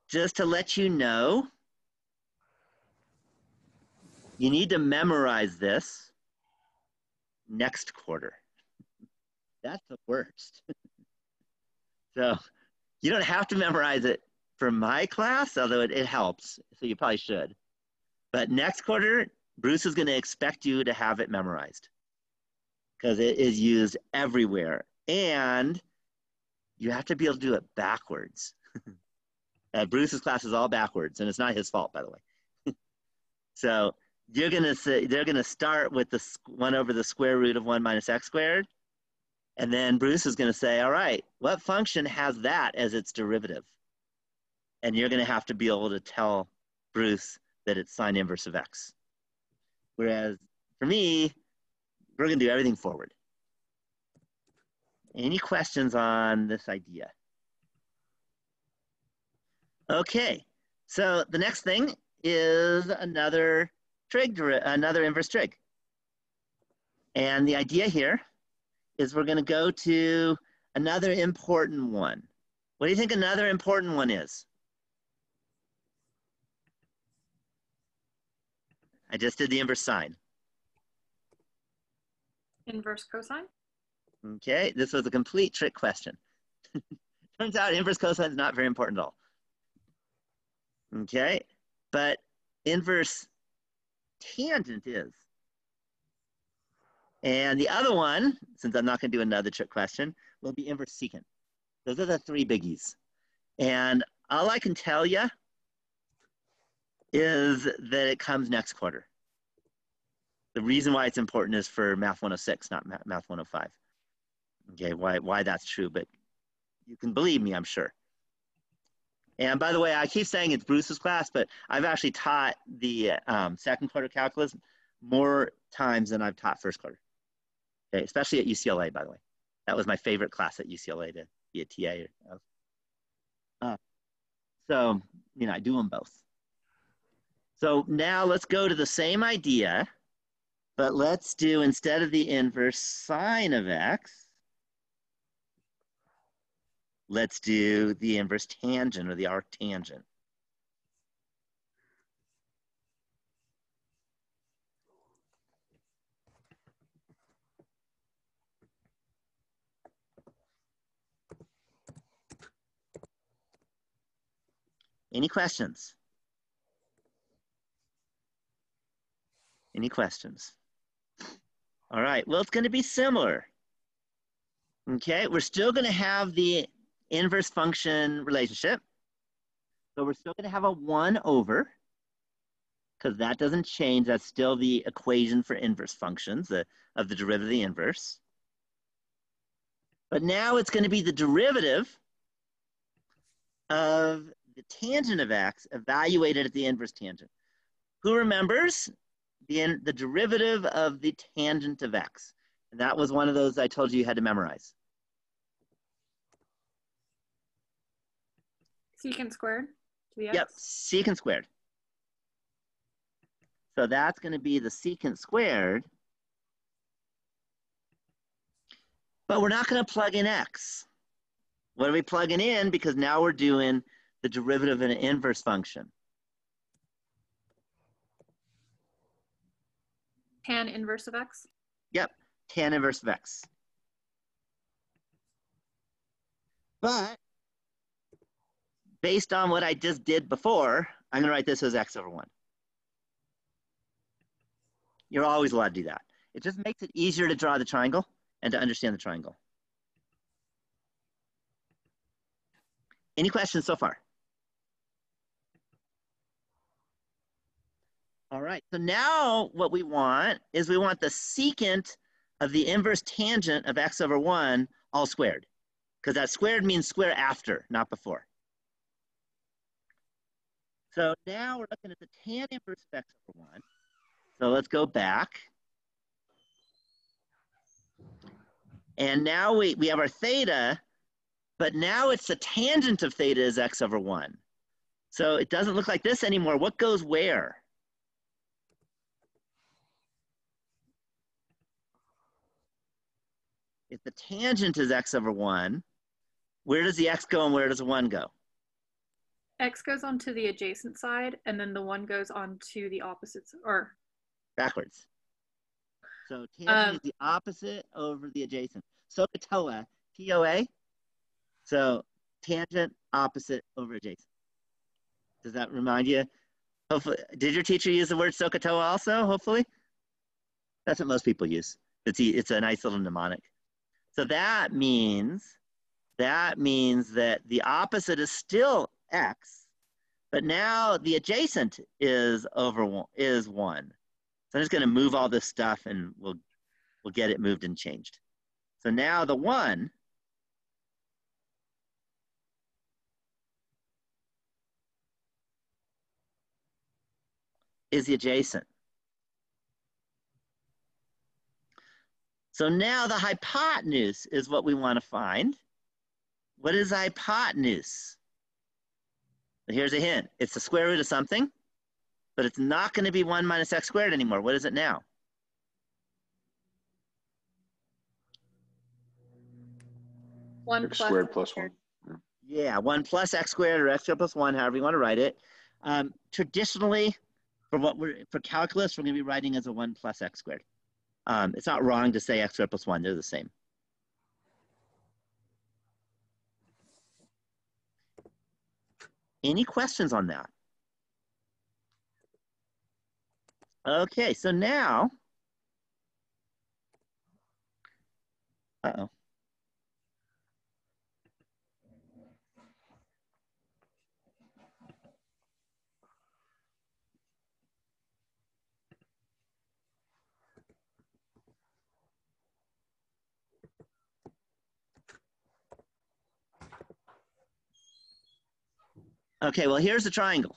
Just to let you know, you need to memorize this next quarter. That's the worst. So you don't have to memorize it for my class, although it helps, so you probably should. But next quarter, Bruce is going to expect you to have it memorized because it is used everywhere. And you have to be able to do it backwards. Bruce's class is all backwards, and it's not his fault, by the way. So they're going to start with the 1 over the square root of 1 minus x squared. And then Bruce is going to say, all right, what function has that as its derivative? And you're going to have to be able to tell Bruce that it's sine inverse of x. Whereas for me, we're going to do everything forward. Any questions on this idea? Okay, so the next thing is another trig, another inverse trig. And the idea here is we're going to go to another important one. What do you think another important one is? I just did the inverse sine. Inverse cosine? Okay, this was a complete trick question. Turns out inverse cosine is not very important at all. Okay, but inverse tangent is. And the other one, since I'm not going to do another trick question, will be inverse secant. Those are the three biggies. And all I can tell you is that it comes next quarter. The reason why it's important is for Math 106, not Math 105. Okay, why that's true, but you can believe me, I'm sure. And by the way, I keep saying it's Bruce's class, but I've actually taught the second quarter calculus more times than I've taught first quarter. Okay, especially at UCLA, by the way. That was my favorite class at UCLA to be a TA. So, you know, I do them both. So now let's go to the same idea, but let's do, instead of the inverse sine of x, let's do the inverse tangent or the arctangent. Any questions? Any questions? All right, well, it's going to be similar. Okay, we're still going to have the inverse function relationship. So we're still going to have a 1 over, because that doesn't change. That's still the equation for inverse functions of the derivative of the inverse. But now it's going to be the derivative of the tangent of x evaluated at the inverse tangent. Who remembers the derivative of the tangent of x? And that was one of those I told you had to memorize. Secant squared to the x? Yep, secant squared. So that's going to be the secant squared. But we're not going to plug in x. What are we plugging in? Because now we're doing the derivative of an inverse function. Tan inverse of x? Yep, tan inverse of x. But based on what I just did before, I'm going to write this as x over 1. You're always allowed to do that. It just makes it easier to draw the triangle and to understand the triangle. Any questions so far? All right, so now what we want is we want the secant of the inverse tangent of x over 1 all squared, because that squared means square after, not before. So now we're looking at the tan inverse of x over 1. So let's go back. And now we have our theta, but now it's the tangent of theta is x over 1. So it doesn't look like this anymore. What goes where? If the tangent is x over 1, where does the x go and where does the 1 go? X goes onto the adjacent side, and then the 1 goes onto the opposite, or backwards. So tangent is the opposite over the adjacent. SOHCAHTOA, T-O-A. So tangent, opposite over adjacent. Does that remind you? Hopefully, did your teacher use the word SOHCAHTOA also, hopefully? That's what most people use. It's a nice little mnemonic. So that means that the opposite is still x, but now the adjacent is 1. So I'm just going to move all this stuff and we'll get it moved and changed. So now the 1 is the adjacent. So now the hypotenuse is what we want to find. What is the hypotenuse? Here's a hint. It's the square root of something, but it's not going to be 1 minus x squared anymore. What is it now? 1 X plus squared plus 1. Yeah, 1 plus x squared or x squared plus 1, however you want to write it. Traditionally, for calculus, we're going to be writing as a 1 plus x squared. It's not wrong to say x squared plus 1. They're the same. Any questions on that? Okay, so now, uh-oh. Okay, well, here's the triangle.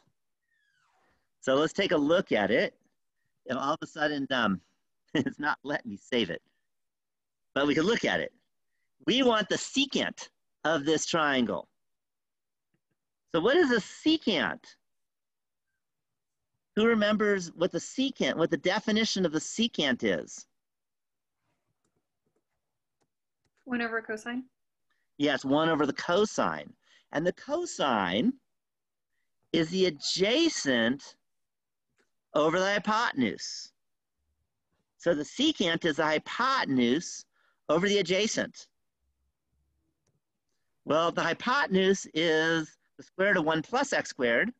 So let's take a look at it. And all of a sudden, it's not letting me save it. But we can look at it. We want the secant of this triangle. So what is a secant? Who remembers what the secant, what the definition of the secant is? 1 over cosine. Yes, 1 over the cosine. And the cosine is the adjacent over the hypotenuse. So the secant is the hypotenuse over the adjacent. Well, the hypotenuse is the square root of 1 plus x squared.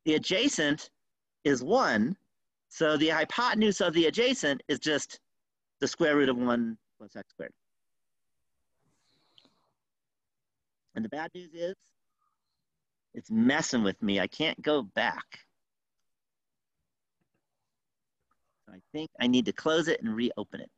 The adjacent is 1. So the hypotenuse of the adjacent is just the square root of 1 plus x squared. And the bad news is, it's messing with me. I can't go back. So I think I need to close it and reopen it.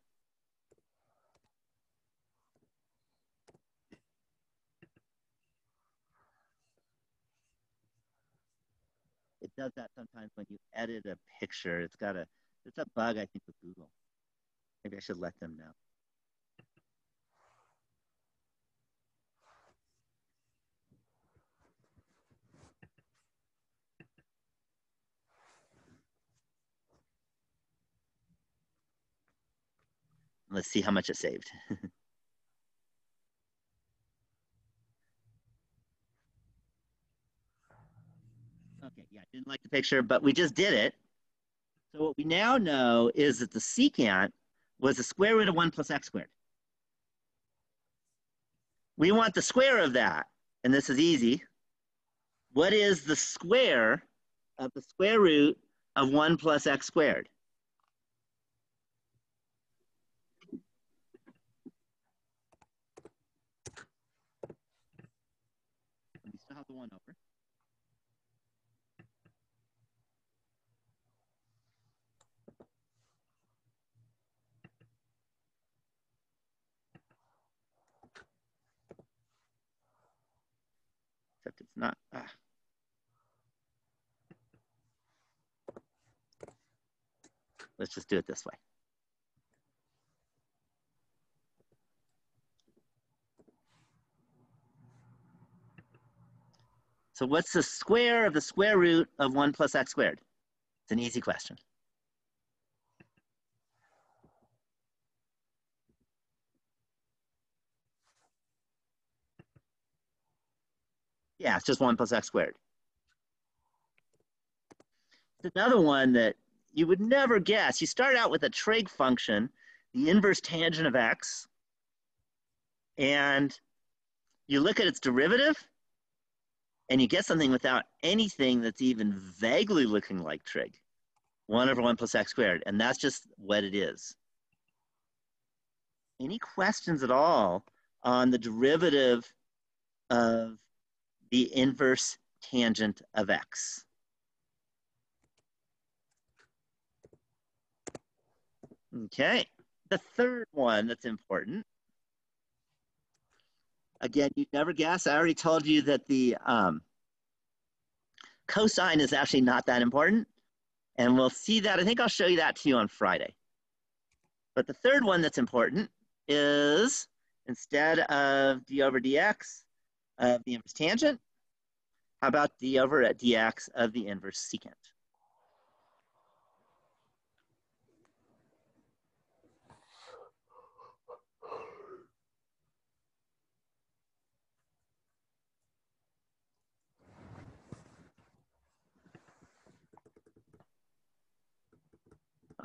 It does that sometimes when you edit a picture. It's a bug, I think, with Google. Maybe I should let them know. Let's see how much it saved. Okay, yeah, I didn't like the picture, but we just did it. So what we now know is that the secant was the square root of 1 plus x squared. We want the square of that, and this is easy. What is the square of the square root of 1 plus x squared? We still have the 1 over. Except it's not. Let's just do it this way. So what's the square of the square root of 1 plus x squared? It's an easy question. Yeah, it's just 1 plus x squared. It's another one that you would never guess. You start out with a trig function, the inverse tangent of x, and you look at its derivative, and you get something without anything that's even vaguely looking like trig. 1 over 1 plus x squared, and that's just what it is. Any questions at all on the derivative of the inverse tangent of x? Okay, the third one that's important. Again, you'd never guess. I already told you that the cosine is actually not that important. And we'll see that. I think I'll show you that to you on Friday. But the third one that's important is instead of d over dx of the inverse tangent, how about d over at dx of the inverse secant?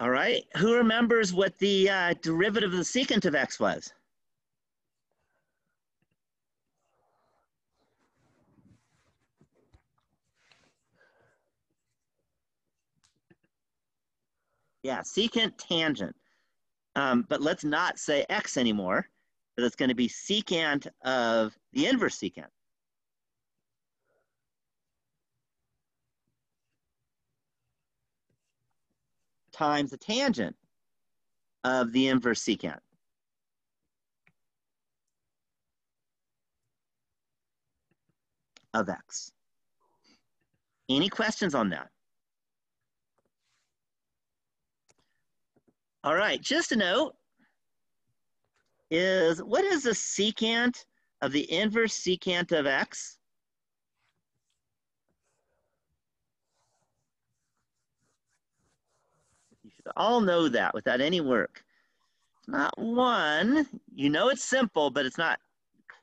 All right, who remembers what the derivative of the secant of x was? Yeah, secant tangent. But let's not say x anymore, because it's going to be secant of the inverse secant. Times the tangent of the inverse secant. Of x. Any questions on that? All right, just a note is, what is the secant of the inverse secant of x? You should all know that without any work. It's not 1. You know it's simple, but it's not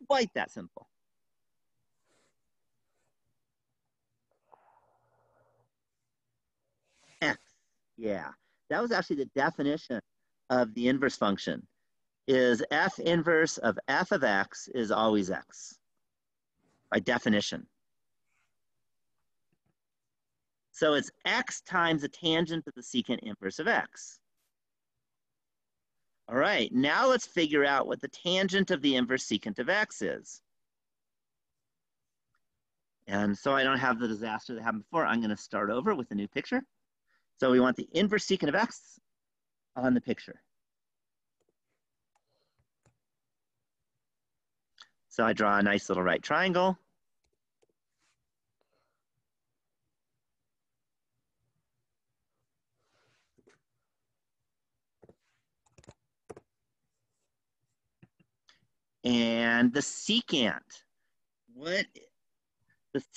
quite that simple. X, yeah. That was actually the definition of the inverse function, is f inverse of f of x is always x, by definition. So it's x times the tangent of the secant inverse of x. All right, now let's figure out what the tangent of the inverse secant of x is. And so I don't have the disaster that happened before. I'm going to start over with a new picture. So we want the inverse secant of x on the picture. So I draw a nice little right triangle. And the secant, the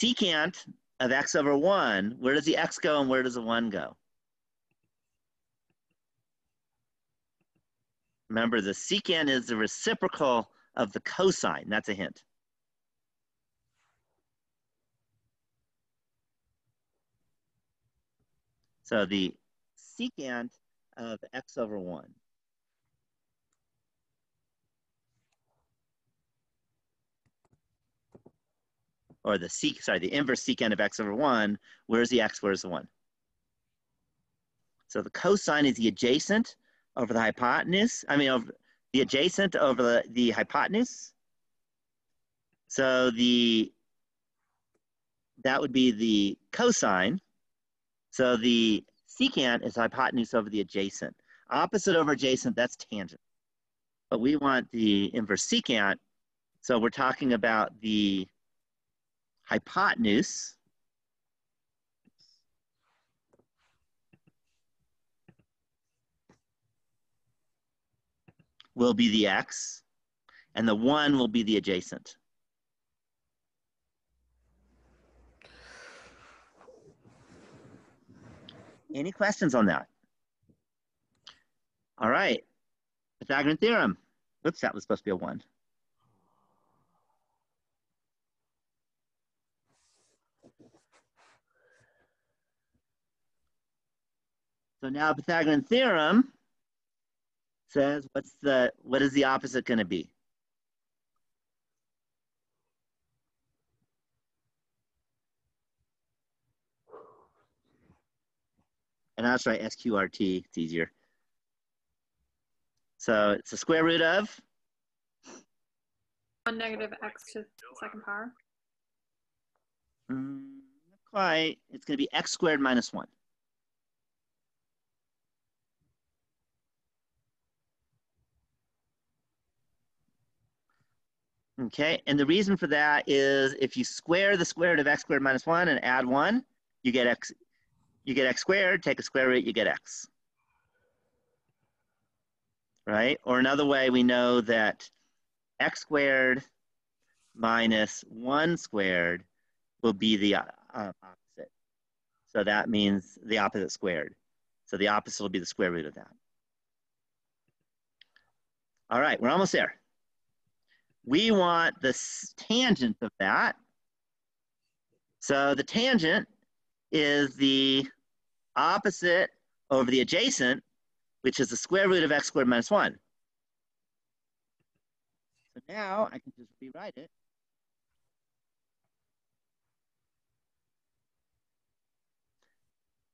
secant of x over 1, where does the x go and where does the 1 go? Remember, the secant is the reciprocal of the cosine. That's a hint. So the secant of x over 1. Or the inverse secant of x over 1, where's the x, where's the 1? So the cosine is the adjacent over the hypotenuse, over the adjacent over the hypotenuse. So that would be the cosine. So the secant is hypotenuse over the adjacent. Opposite over adjacent, that's tangent. But we want the inverse secant, so we're talking about the hypotenuse will be the x, and the 1 will be the adjacent. Any questions on that? All right, Pythagorean theorem. Oops, that was supposed to be a 1. So now Pythagorean theorem says, what is the opposite going to be? And that's right, SQRT, it's easier. So it's the square root of? 1 negative x to the second power. Not quite. It's going to be x squared minus 1. Okay, and the reason for that is if you square the square root of x squared minus 1 and add 1, you get x squared, take a square root, you get x. Right? Or another way, we know that x squared minus 1 squared will be the opposite. So that means the opposite squared. So the opposite will be the square root of that. All right, we're almost there. We want the tangent of that. So the tangent is the opposite over the adjacent, which is the square root of x squared minus 1. So now I can just rewrite it.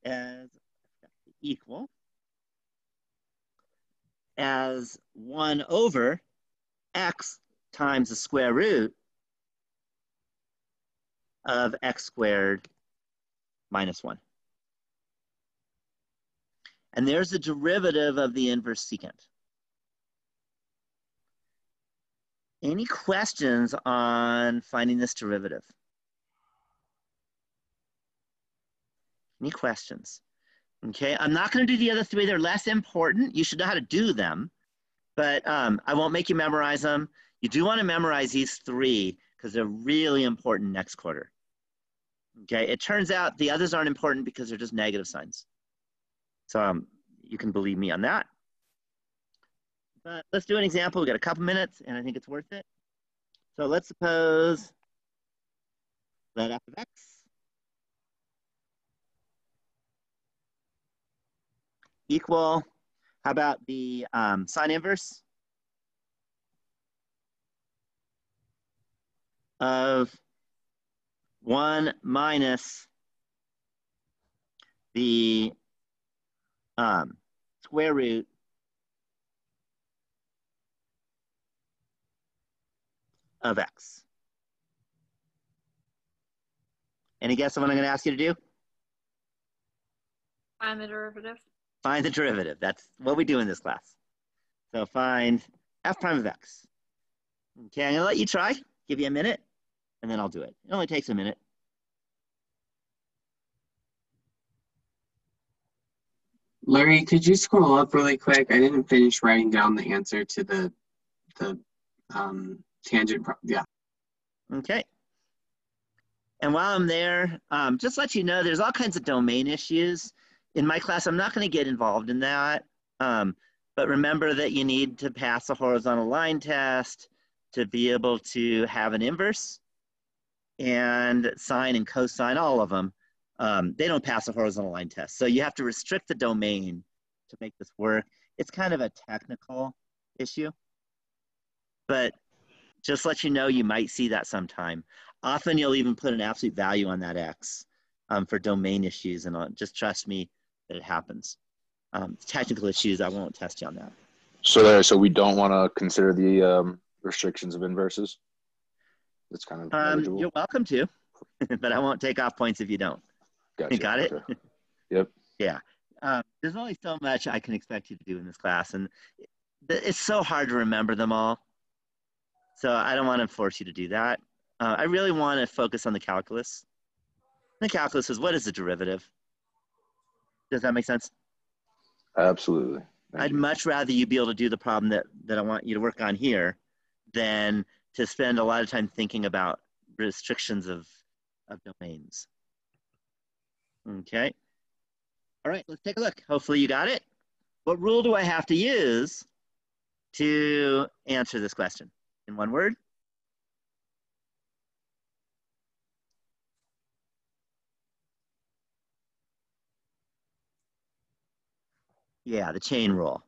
As equal as 1 over x times the square root of x squared minus 1. And there's the derivative of the inverse secant. Any questions on finding this derivative? Any questions? Okay, I'm not going to do the other three. They're less important. You should know how to do them, but I won't make you memorize them. You do want to memorize these three because they're really important next quarter. Okay, it turns out the others aren't important because they're just negative signs. So you can believe me on that. But let's do an example. We've got a couple minutes, and I think it's worth it. So let's suppose that f of x equal, how about the sine inverse of 1 minus the square root of x. Any guess on what I'm going to ask you to do? Find the derivative. Find the derivative. That's what we do in this class. So find f prime of x. Okay, I'm going to let you try. Give you a minute, and then I'll do it. It only takes a minute. Larry, could you scroll up really quick? I didn't finish writing down the answer to the tangent. Yeah. Okay. And while I'm there, just let you know, there's all kinds of domain issues. In my class, I'm not going to get involved in that. But remember that you need to pass a horizontal line test to be able to have an inverse. And sine and cosine, all of them, they don't pass a horizontal line test. So you have to restrict the domain to make this work. It's kind of a technical issue. But just let you know, you might see that sometime. Often you'll even put an absolute value on that x for domain issues, and just trust me that it happens. Technical issues, I won't test you on that. So we don't want to consider the restrictions of inverses? That's kind of negligible. You're welcome to, but I won't take off points if you don't. Gotcha. Got it? Okay. Yep. Yeah. There's only so much I can expect you to do in this class, and it's so hard to remember them all. So I don't want to force you to do that. I really want to focus on the calculus. The calculus is, what is the derivative? Does that make sense? Absolutely. I'd much rather you be able to do the problem that I want you to work on here than to spend a lot of time thinking about restrictions of domains. Okay. All right, let's take a look. Hopefully you got it. What rule do I have to use to answer this question? In one word? Yeah, the chain rule.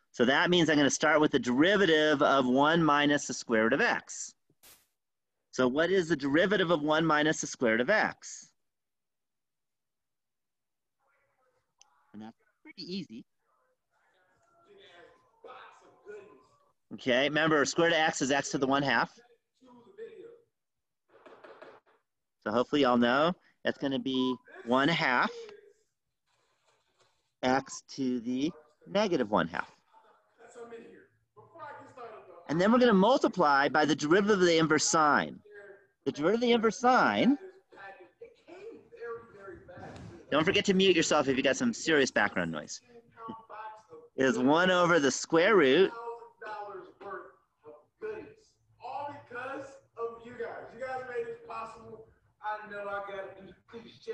So that means I'm going to start with the derivative of 1 minus the square root of x. So what is the derivative of 1 minus the square root of x? And that's pretty easy. Okay, remember, square root of x is x to the 1/2. So hopefully y'all know that's going to be 1/2 x to the negative 1/2. And then we're going to multiply by the derivative of the inverse sine. The derivative of the inverse sine, don't forget to mute yourself if you got some serious background noise, is 1 over the square root . All because of you guys. You guys made it possible. I know I got to do the cliche.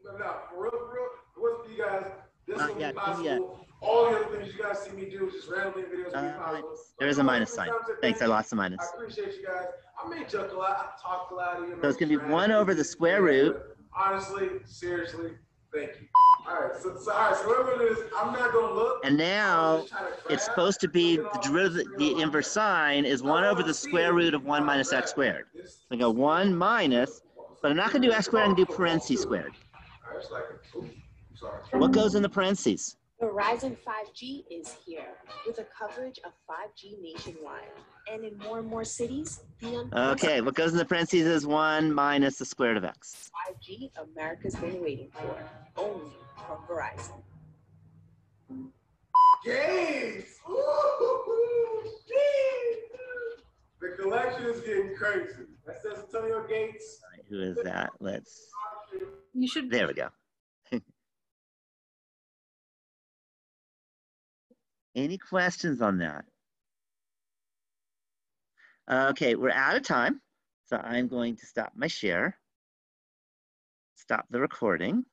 But no, for real, it wasn't for you guys. This will be possible. All the other things you guys see me do is just randomly videos will be possible. There is a minus sign. Thanks, I lost the minus. I appreciate you guys. I may joke a lot. I talk a lot. So it's going to be 1 over the square root. Honestly, seriously, thank you. All right, so whoever it is, I'm not gonna look. And now it's supposed to be the derivative, the inverse sine is 1 over the square root of 1 minus x squared. So I go 1 minus, but I'm not going to do x squared, I'm going to do parentheses squared. What goes in the parentheses? Verizon 5G is here with a coverage of 5G nationwide. And in more cities, Okay, what goes in the parentheses is 1 minus the square root of x. 5G America's been waiting for, only from Verizon. Games! Ooh, the collection is getting crazy. That's Antonio Gates. All right, who is that? Let's. You should. There we go. Any questions on that? Okay, we're out of time. So I'm going to stop my share. Stop the recording.